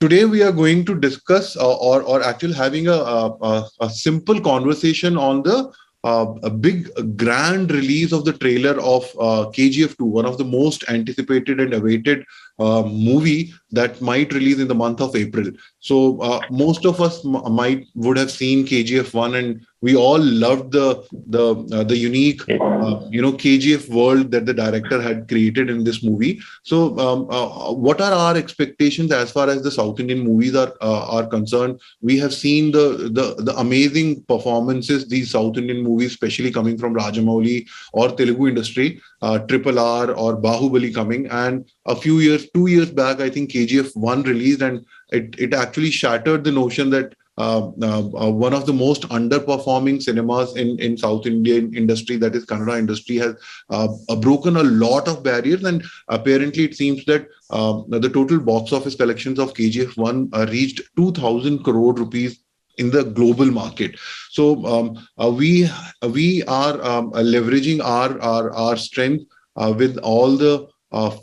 Today we are going to discuss or actually having a simple conversation on the a big grand release of the trailer of KGF 2, one of the most anticipated and awaited movie that might release in the month of April. So most of us might would have seen KGF 1, and we all loved the unique KGF world that the director had created in this movie. So what are our expectations as far as the South Indian movies are concerned? We have seen the amazing performances these South Indian movies, especially coming from Rajamouli or Telugu industry, Triple R or Bahubali coming, and a few years, 2 years back, I think KGF 1 released, and it actually shattered the notion that one of the most underperforming cinemas in South Indian industry, that is Kannada industry, has broken a lot of barriers, and apparently it seems that the total box office collections of KGF 1 reached 2,000 crore rupees in the global market. So we are leveraging our strength with all the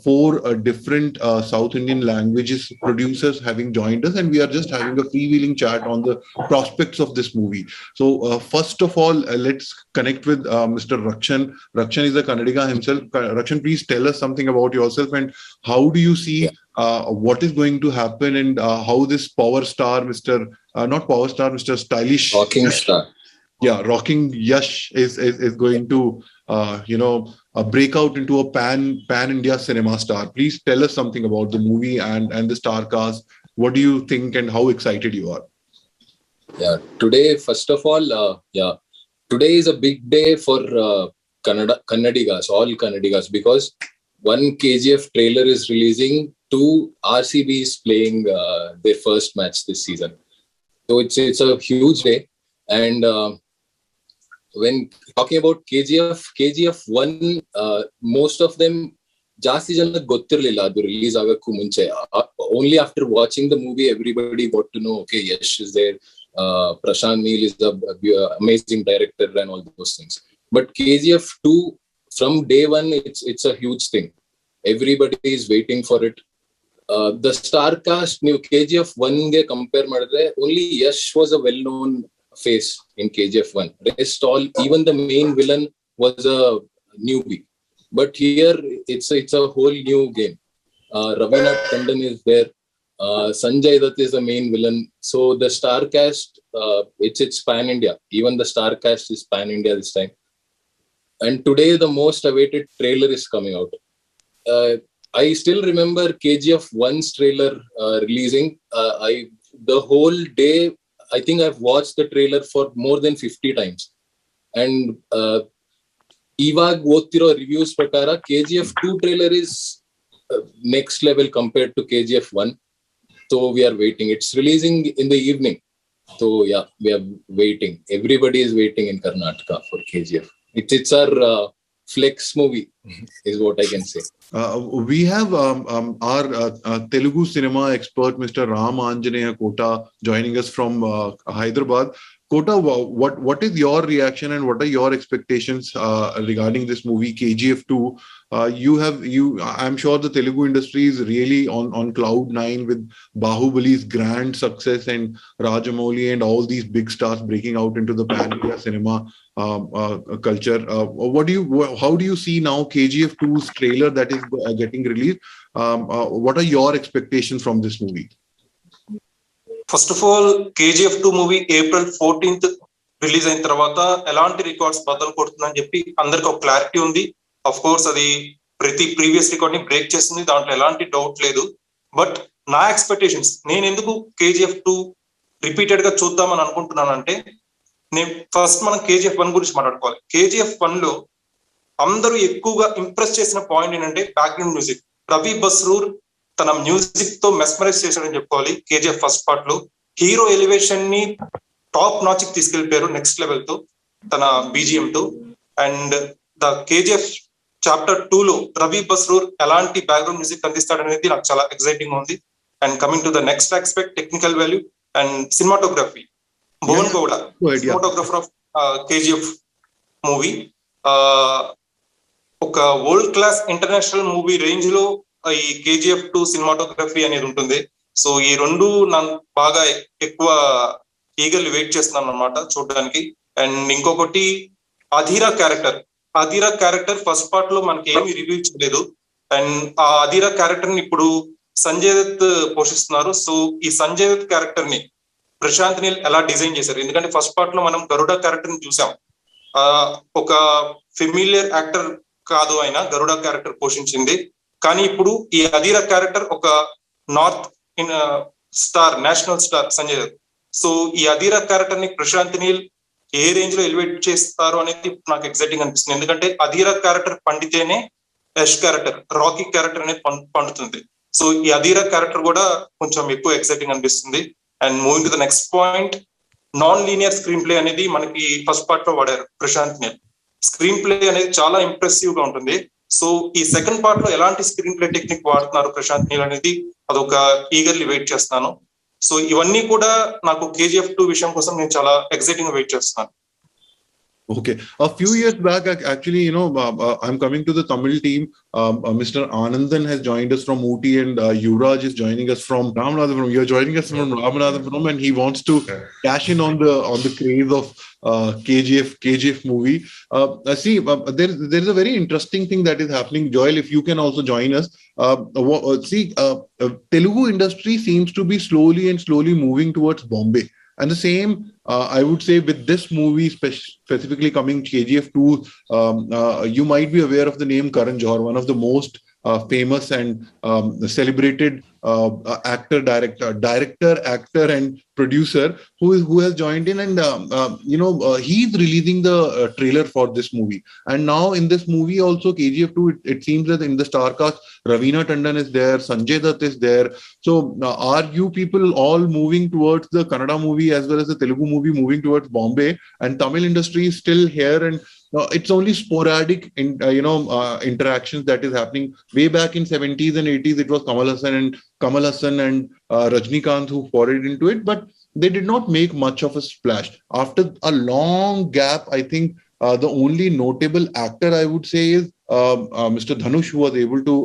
four different South Indian languages producers having joined us, and we are just having a freewheeling chat on the prospects of this movie. So first of all, let's connect with Mr. Rakshan. Rakshan is a Kannadiga himself. Rakshan, please tell us something about yourself and how do you see what is going to happen, and how this power star, Mr. Stylish, rocking star. Yeah, rocking Yash is going to break out into a pan India cinema star. Please tell us something about the movie and the star cast. What do you think and how excited you are? Yeah, today, first of all, today is a big day for Kannadigas, all Kannadigas, because one KGF trailer is releasing, two RCB is playing their first match this season. So it's a huge day. And when talking about KGF 1, most of them, ಜಾಸ್ತಿ ಜನ ಗೊತ್ತಿರಲಿಲ್ಲ ಅದು release ಆಗಕ್ಕೂ ಮುಂಚೆ. Only after watching the movie, everybody got to know, okay, Yash is there, Prashant Neel is the amazing director and all those things. But KGF 2, from day one, it's a huge thing. Everybody is waiting for it. The star cast, ನೀವು KGF 1ಗೆ compare ಮಾಡಿದ್ರೆ, only Yash was a well-known face in KGF 1. Rest all, even the main villain was a newbie. But here it's a whole new game. Ravina Tandon is there. Sanjay Dutt is the main villain. So the star cast, it's pan India. Even the star cast is pan India this time. And today the most awaited trailer is coming out. I still remember KGF 1's trailer releasing. The whole day, I think I've watched the trailer for more than 50 times. And ಇವಾಗ ಓದ್ತಿರೋ reviews ಪ್ರಕಾರ KGF 2 trailer is next level compared to KGF 1. So we are waiting. It's releasing in the evening. So yeah, we are waiting. Everybody is waiting in Karnataka for KGF. It's our flex movie, is what I can say. We have our Telugu cinema expert, Mr. Ram Anjaneya Kota, joining us from Hyderabad. Kota, what is your reaction and what are your expectations regarding this movie KGF 2? I'm sure the Telugu industry is really on cloud nine with Bahubali's grand success and Rajamouli and all these big stars breaking out into the pan India cinema culture. How do you see now KGF 2's trailer that is getting released? What are your expectations from this movie? First of all KGF 2 movie April 14th release అయిన తర్వాత ఎలాంటి records బద్దలు కొడుతుందని చెప్పి అందరికి ఒక clarity ఉంది. Of course అది ప్రతి ప్రీవియస్ రికార్డ్ ని బ్రేక్ చేస్తుంది, దాంట్లో ఎలాంటి డౌట్ లేదు. బట్ నా ఎక్స్పెక్టేషన్స్, నేను ఎందుకు KGF 2 రిపీటెడ్ గా చూద్దామని అనుకుంటున్నానంటే, నేను ఫస్ట్ మనం KGF 1 గురించి మాట్లాడుకోవాలి. KGF 1 లో అందరూ ఎక్కువగా ఇంప్రెస్ చేసిన పాయింట్ ఏంటంటే బ్యాక్గ్రౌండ్ మ్యూజిక్. రవి బస్రూర్ తన మ్యూజిక్ తో మెస్మరైజ్ చేశాడని చెప్పుకోవాలి. KGF ఫస్ట్ పార్ట్ లో హీరో ఎలివేషన్ ని టాప్ నాచ్ కి తీసుకెళ్లిపోయారు, నెక్స్ట్ లెవెల్ తో తన BGM తో. అండ్ ద KGF చాప్టర్ 2 లో రవి బస్రూర్ ఎలాంటి బ్యాక్గ్రౌండ్ మ్యూజిక్ అందిస్తాడనేది నాకు చాలా ఎక్సైటింగ్ ఉంది. And coming to the next aspect, technical value and cinematography. Bhuvan Gowda, cinematographer of KGF movie, ఒక world class international movie range లో ఈ KGF 2 సినిమాటోగ్రఫీ అనేది ఉంటుంది. సో ఈ రెండు నాకు బాగా ఎక్కువ ఈగర్లీ వెయిట్ చేస్తున్నాను అనమాట చూడడానికి. అండ్ ఇంకొకటి అధీరా క్యారెక్టర్ ఫస్ట్ పార్ట్ లో మనకి ఏమీ రివీల్ చేయలేదు. అండ్ ఆ అధీరా క్యారెక్టర్ ని ఇప్పుడు సంజయ్ దత్ పోషిస్తున్నారు. సో ఈ సంజయ్ దత్ క్యారెక్టర్ ని ప్రశాంత్ నీల్ ఎలా డిజైన్ చేశారు? ఎందుకంటే ఫస్ట్ పార్ట్ లో మనం గరుడ క్యారెక్టర్ ని చూసాం. ఒక ఫెమిలియర్ యాక్టర్ కాదు ఆయన గరుడ క్యారెక్టర్ పోషించింది. కానీ ఇప్పుడు ఈ అధీరా క్యారెక్టర్ ఒక north star, national star Sanjay Dutt. So ఈ అధీరా క్యారెక్టర్ ని ప్రశాంత్ నీల్ ఏ రేంజ్ లో ఎలివేట్ చేస్తారు అనేది నాకు ఎక్సైటింగ్ అనిపిస్తుంది. ఎందుకంటే అధీరా క్యారెక్టర్ పండితేనే యష్ క్యారెక్టర్, రాకీ క్యారెక్టర్ అనేది పండుతుంది. సో ఈ అధీరా క్యారెక్టర్ కూడా కొంచెం ఎక్కువ ఎక్సైటింగ్ అనిపిస్తుంది. And moving to the next point, non linear screen play అనేది మనకి ఫస్ట్ పార్ట్ లో వాడారు ప్రశాంత్ నీల్. స్క్రీన్ ప్లే అనేది చాలా ఇంప్రెసివ్ గా ఉంటుంది. సో ఈ సెకండ్ పార్ట్ లో ఎలాంటి స్క్రీన్ ప్లే టెక్నిక్ వాడుతున్నారు ప్రశాంత్ నీల్ అనేది అదొక ఈగర్లీ వెయిట్ చేస్తున్నాను. సో ఇవన్నీ కూడా నాకు KGF 2 విషయం కోసం నేను చాలా ఎక్సైటింగ్ గా వెయిట్ చేస్తున్నాను. Okay. A few years back, actually, I'm coming to the Tamil team. Mr. Anandan has joined us from Ooty, and Yuvraj is joining us from Ramanathapuram. You're joining us from Ramanathapuram, and he wants to cash in on the craze of KGF movie. See, there is a very interesting thing that is happening. Joel, if you can also join us. Telugu industry seems to be slowly moving towards Bombay. And the same, I would say, with this movie specifically coming, KGF 2, you might be aware of the name Karan Johar, one of the most famous and celebrated actor, and producer who has joined in, and he's releasing the trailer for this movie. And now in this movie also, KGF 2, it seems that in the star cast, Raveena Tandon is there, Sanjay Dutt is there. So are you people all moving towards the Kannada movie as well as the Telugu movie moving towards Bombay, and Tamil industry is still here, and it's only sporadic interactions that is happening? Way back in 70s and 80s, it was Kamal Hassan and Rajnikant who forayed into it, but they did not make much of a splash. After a long gap, I think the only notable actor I would say is Mr. Dhanush, who was able to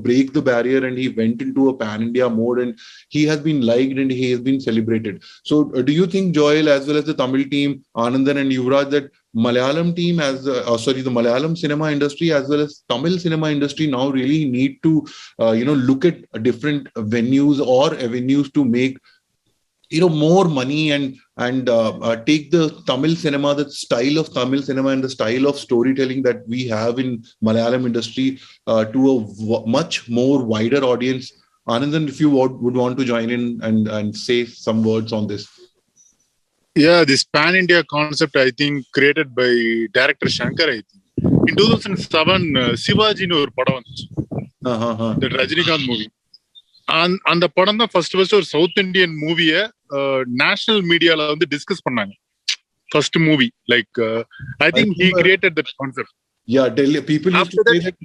break the barrier, and he went into a pan-India mode, and he has been liked and he has been celebrated. So do you think, Joel, as well as the Tamil team, Anandan and Yuvraj, that Malayalam team the Malayalam cinema industry as well as Tamil cinema industry now really need to look at different venues or avenues to make more money and take the Tamil cinema, the style of Tamil cinema and the style of storytelling that we have in Malayalam industry to a much more wider audience? Anandan, if you would want to join in and say some words on this. Yeah, this pan-India concept, I think, created by director Shankar, I think. In 2007, Shivaji nu or padam vanduchu. The Rajinikanth movie. And the padam da first or South Indian movie national media la vandu discuss pannanga. First movie, like I think he created that concept. Yeah, Delhi people used to say that.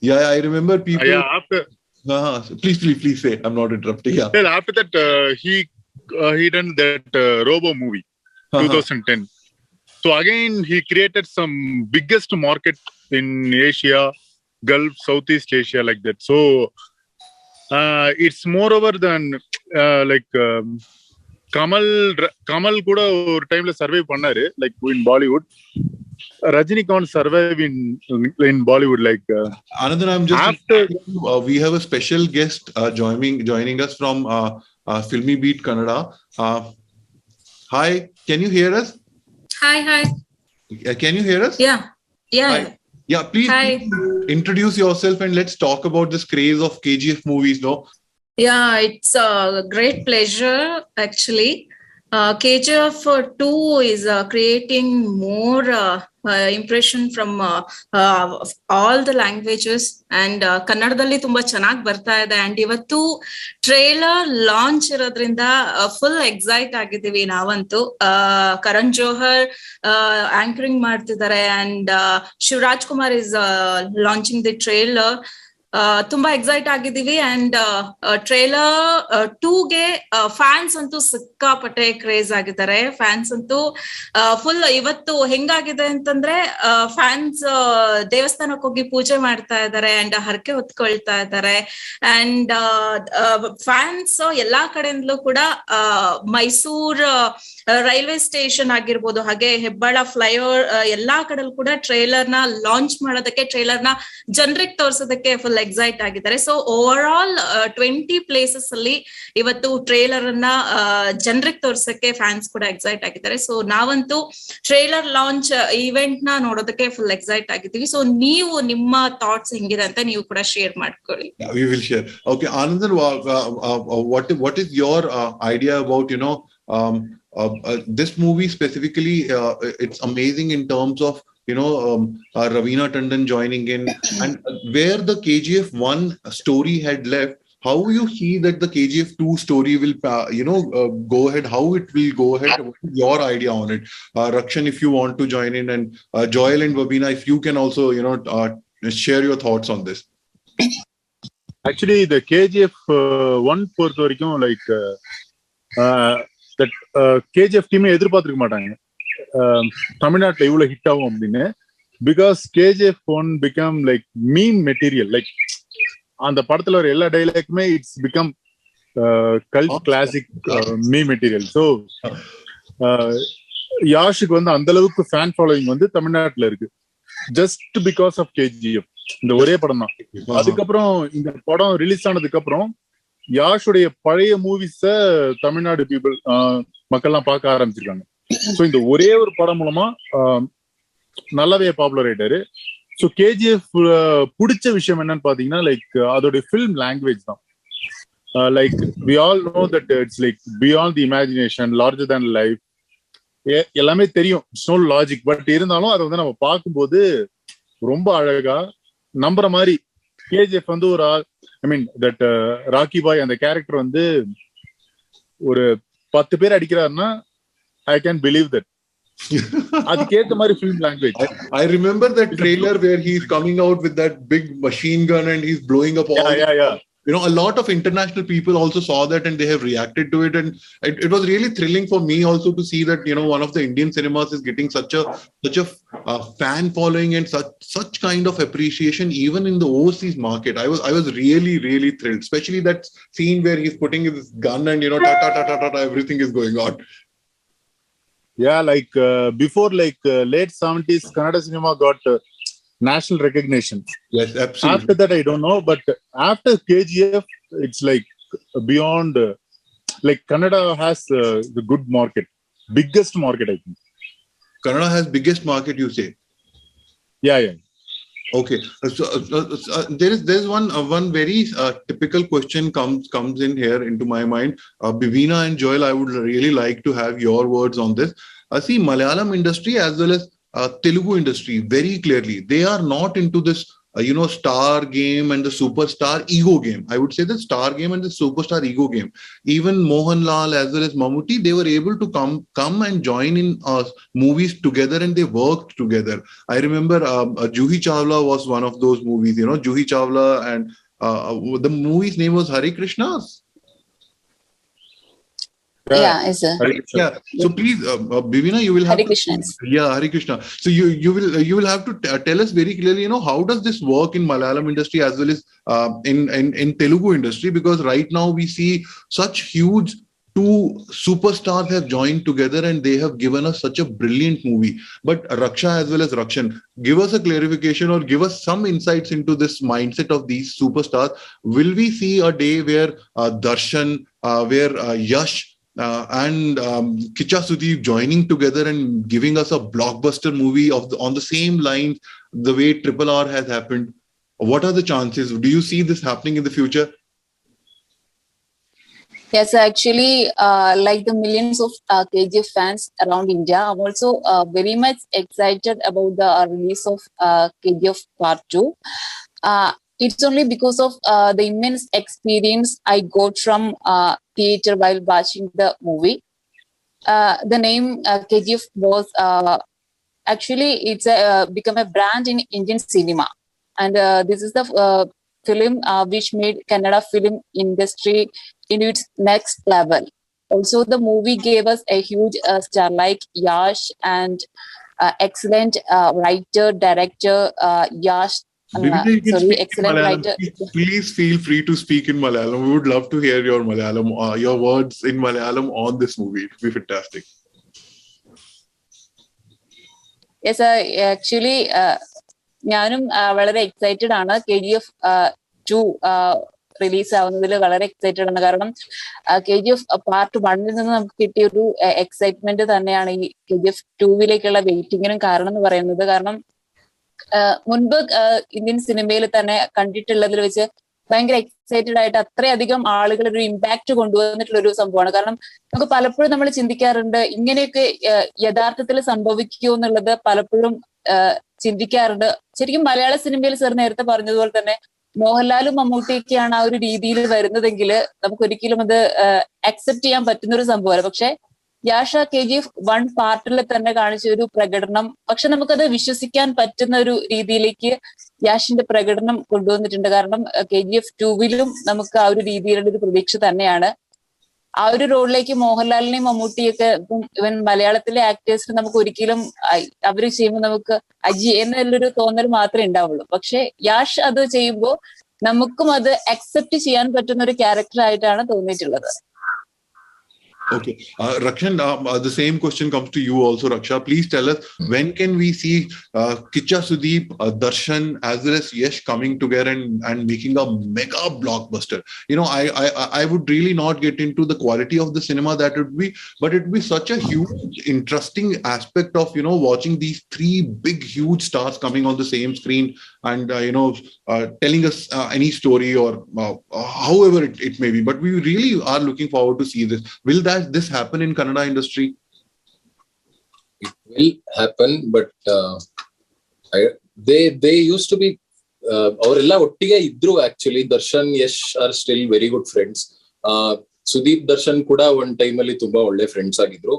Yeah, I remember people. Yeah, after. Please say. I'm not interrupting. Yeah. Well, after that, he done that Robo movie, 2010. So again, he created some biggest market in Asia, Gulf, Southeast Asia, like that. So it's moreover than Kamal kuda or time la survive pannaru, like in Bollywood. Rajinikanth survive in Bollywood, like Another. I'm just after we have a special guest joining us from Filmibeat Kannada. Hi, can you hear us? Hi. Can you hear us? Yeah. Hi. Yeah, please introduce yourself and let's talk about this craze of KGF movies, no? Yeah, it's a great pleasure actually. KGF 2 is creating more impression from all the languages, and ಕನ್ನಡದಲ್ಲಿ ತುಂಬಾ ಚೆನ್ನಾಗಿ ಬರ್ತಾ ಇದೆ. And ಇವತ್ತು trailer launch ಇರೋದ್ರಿಂದ full excite ಆಗಿದ್ದೀವಿ ನಾವಂತೂ. Karan Johar anchoring ಮಾಡ್ತಿದ್ದಾರೆ, and Shivaraj Kumar is launching the trailer. ತುಂಬಾ ಎಕ್ಸೈಟ್ ಆಗಿದ್ದೀವಿ. ಅಂಡ್ ಟ್ರೇಲರ್ 2ಗೆ ಫ್ಯಾನ್ಸ್ ಅಂತೂ ಸಿಕ್ಕಾಪಟ್ಟೆ ಕ್ರೇಜ್ ಆಗಿದ್ದಾರೆ. ಫ್ಯಾನ್ಸ್ ಅಂತೂ ಫುಲ್ ಇವತ್ತು ಹೆಂಗಾಗಿದೆ ಅಂತಂದ್ರೆ ಫ್ಯಾನ್ಸ್ ದೇವಸ್ಥಾನಕ್ಕೆ ಹೋಗಿ ಪೂಜೆ ಮಾಡ್ತಾ ಇದ್ದಾರೆ ಅಂಡ್ ಹರಕೆ ಹೊತ್ಕೊಳ್ತಾ ಇದ್ದಾರೆ. ಅಂಡ್ ಫ್ಯಾನ್ಸ್ ಎಲ್ಲಾ ಕಡೆಯಿಂದಲೂ ಕೂಡ ಮೈಸೂರ್ ರೈಲ್ವೆ ಸ್ಟೇಷನ್ ಆಗಿರ್ಬೋದು, ಹಾಗೆ ಹೆಬ್ಬಾಳ ಫ್ಲೈಓವರ್ ಎಲ್ಲಾ ಕಡೆಲ್ಲೂ ಕೂಡ ಟ್ರೇಲರ್ ನ ಲಾಂಚ್ ಮಾಡೋದಕ್ಕೆ, ಟ್ರೇಲರ್ ನ ಜನರಿಗೆ ತೋರ್ಸೋದಕ್ಕೆ ಫುಲ್ ಎಕ್ಸೈಟ್ ಆಗಿದ್ದಾರೆ. ಸೊ ಓವರ್ ಆಲ್ 20 ಪ್ಲೇಸಸ್ ಅಲ್ಲಿ ಇವತ್ತು ಟ್ರೇಲರ್ ಅನ್ನ ಜನರಿಗೆ ತೋರ್ಸಕ್ಕೆ ಫ್ಯಾನ್ಸ್ ಕೂಡ ಎಕ್ಸೈಟ್ ಆಗಿದ್ದಾರೆ. ಸೊ ನಾವಂತೂ ಟ್ರೇಲರ್ ಲಾಂಚ್ ಇವೆಂಟ್ ನ ನೋಡೋದಕ್ಕೆ ಫುಲ್ ಎಕ್ಸೈಟ್ ಆಗಿದ್ದೀವಿ. ಸೊ ನೀವು ನಿಮ್ಮ ಥಾಟ್ಸ್ ಹೆಂಗಿದೆ ಅಂತ ನೀವು ಕೂಡ ಶೇರ್ ಮಾಡ್ಕೊಳ್ಳಿ. We will share. Okay, Anand, what is your idea about this movie specifically? It's amazing in terms of Raveena Tandon joining in, and where the KGF 1 story had left, how you see that the KGF 2 story will go ahead, how it will go ahead? What is your idea on it? Rakshan, if you want to join in, and Joel and Babina, if you can also share your thoughts on this. Actually, the KGF 1 பொறுத்த வரைக்கும் like that KGF டீமே எதிர்பார்த்திருக்க மாட்டாங்க தமிழ்நாட்டுல இவ்வளவு hit ஆகும் அப்படின்னு. Because KGF 1 become like meme material. Like அந்த படத்துல வர எல்லா டைலாக்குமே it's become cult classic meme material. So யாஷுக்கு வந்து அந்த அளவுக்கு ஃபேன் ஃபாலோயிங் வந்து தமிழ்நாட்டுல இருக்கு ஜஸ்ட் பிகாஸ் ஆஃப் KGF. இந்த ஒரே படம் தான். அதுக்கப்புறம் இந்த படம் ரிலீஸ் ஆனதுக்கு அப்புறம் யாஷுடைய பழைய மூவிஸ தமிழ்நாடு பீப்புள் மக்கள்லாம் பார்க்க ஆரம்பிச்சிருக்காங்க. ஸோ இந்த ஒரே ஒரு படம் மூலமா நல்லாவே பாப்புலர் ஆயிட்டாரு. ஸோ KGF பிடிச்ச விஷயம் என்னன்னு பாத்தீங்கன்னா லைக் அதோடைய ஃபில்ம் லாங்குவேஜ் தான். Like we all know that it's like beyond the imagination, larger than life, எல்லாமே தெரியும். It's no logic. பட் இருந்தாலும் அதை வந்து நம்ம பார்க்கும்போது ரொம்ப அழகா நம்புற மாதிரி. KGF வந்து ஒரு தட் ராக்கி பாய் அந்த கேரக்டர் வந்து ஒரு 10 பேர் அடிக்கிறாருன்னா I can believe that. அதுக்கேத்த மாதிரி film language. I remember that trailer where he's coming out with that big machine gun and he's blowing up all. Yeah. A lot of international people also saw that and they have reacted to it, and it was really thrilling for me also to see that one of the Indian cinemas is getting such a fan following and such kind of appreciation even in the overseas market. I was really, really thrilled, especially that scene where he's putting his gun and ta everything is going on. Yeah, like before late 70s Kannada cinema got national recognition. Yes, absolutely. After that I don't know, but after KGF it's like beyond like Kannada has the good market, biggest market I think. Kannada has biggest market, you say? Yeah. Okay, so there's one very typical question comes in here into my mind. Bivina and Joel, I would really like to have your words on this. See, Malayalam industry as well as Telugu industry, very clearly they are not into this star game and the superstar ego game. I would say the star game and the superstar ego game. Even Mohanlal as well as Mammootty, they were able to come and join in movies together, and they worked together. I remember Juhi Chawla was one of those movies. Juhi Chawla, and the movie's name was Hare Krishna's. Yeah, is a Yeah. So please, Bivina, you will have Hare Krishna. Yeah, Hare Krishna. So you will have to tell us very clearly, how does this work in Malayalam industry as well as in Telugu industry? Because right now we see such huge two superstars have joined together and they have given us such a brilliant movie. But Raksha as well as Rakshan, give us a clarification or give us some insights into this mindset of these superstars. Will we see a day where Darshan, where Yash and Kicha Sudeep joining together and giving us a blockbuster movie on the same lines the way RRR has happened? What are the chances? Do you see this happening in the future? Yes, actually, like the millions of KGF fans around India, I'm also very much excited about the release of KGF Part 2. It's only because of the immense experience I got from theater while watching the movie. The name KGF was actually it's become a brand in Indian cinema, and this is the film which made Kannada film industry into its next level. Also, the movie gave us a huge star like Yash and excellent writer, director Yash. Bibita, you can Sorry, speak in excellent Malayalam. writer. Please feel free to speak in Malayalam. We would love to hear your Malayalam, your words in Malayalam on this movie. It would be fantastic. Yes, actually, ഞാനും വളരെ excited ആണ്. KGF 2 release ആവുന്നതിൽ വളരെ excited ആണ്. കാരണം KGF Part 1 നിന്ന് നമുക്ക് കിട്ടിയ ഒരു എക്സൈറ്റ്മെന്റ് തന്നെയാണ് ഈ KGF 2 വെയിറ്റിങ്ങിനും കാരണം എന്ന് പറയുന്നത്. കാരണം മുൻപ് ഇന്ത്യൻ സിനിമയിൽ തന്നെ കണ്ടിട്ടുള്ളതിൽ വെച്ച് ഭയങ്കര എക്സൈറ്റഡ് ആയിട്ട് അത്രയധികം ആളുകൾ ഒരു ഇമ്പാക്ട് കൊണ്ടുവന്നിട്ടുള്ള ഒരു സംഭവമാണ്. കാരണം നമുക്ക് പലപ്പോഴും നമ്മൾ ചിന്തിക്കാറുണ്ട് ഇങ്ങനെയൊക്കെ യഥാർത്ഥത്തിൽ സംഭവിക്കുമോ എന്നുള്ളത് പലപ്പോഴും ചിന്തിക്കാറുണ്ട്. ശരിക്കും മലയാള സിനിമയിൽ സാർ നേരത്തെ പറഞ്ഞതുപോലെ തന്നെ മോഹൻലാലും മമ്മൂട്ടിയൊക്കെയാണ് ആ ഒരു രീതിയിൽ വരുന്നതെങ്കിൽ നമുക്ക് ഒരിക്കലും അത് അക്സെപ്റ്റ് ചെയ്യാൻ പറ്റുന്ന ഒരു സംഭവമല്ല. പക്ഷെ യാഷ KGF 1 പാർട്ടിൽ തന്നെ കാണിച്ച ഒരു പ്രകടനം, പക്ഷെ നമുക്കത് വിശ്വസിക്കാൻ പറ്റുന്ന ഒരു രീതിയിലേക്ക് യാഷിന്റെ പ്രകടനം കൊണ്ടുവന്നിട്ടുണ്ട്. കാരണം KGF 2 നമുക്ക് ആ ഒരു രീതിയിലുള്ള ഒരു പ്രതീക്ഷ തന്നെയാണ്. ആ ഒരു റോളിലേക്ക് മോഹൻലാലിനെയും മമ്മൂട്ടിയൊക്കെ ഇവൻ മലയാളത്തിലെ ആക്ടേഴ്സിന് നമുക്ക് ഒരിക്കലും അവര് ചെയ്യുമ്പോൾ നമുക്ക് അജി എന്നുള്ളൊരു തോന്നൽ മാത്രമേ ഉണ്ടാവുള്ളൂ. പക്ഷെ യാഷ് അത് ചെയ്യുമ്പോൾ നമുക്കും അത് അക്സെപ്റ്റ് ചെയ്യാൻ പറ്റുന്ന ഒരു ക്യാരക്ടർ ആയിട്ടാണ് തോന്നിയിട്ടുള്ളത്. Okay, Rakshan, the same question comes to you also, Raksha. Please tell us, when can we see Kicha Sudeep, Darshan as well as Yash coming together and making a mega blockbuster? You know, I would really not get into the quality of the cinema that would be, but it would be such a huge, interesting aspect of, you know, watching these three big, huge stars coming on the same screen and, telling us any story or however it may be. But we really are looking forward to see this. Will this happen in Kannada industry? It will happen, but they used to be ಅವರೆಲ್ಲ ಒಟ್ಟಿಗೆ ಇದ್ರು. Actually Darshan Yash are still very good friends. Sudeep Darshan ಕೂಡ ಒಂದ್ time ಅಲ್ಲಿ ತುಂಬಾ ಒಳ್ಳೆ friends ಆಗಿದ್ರು.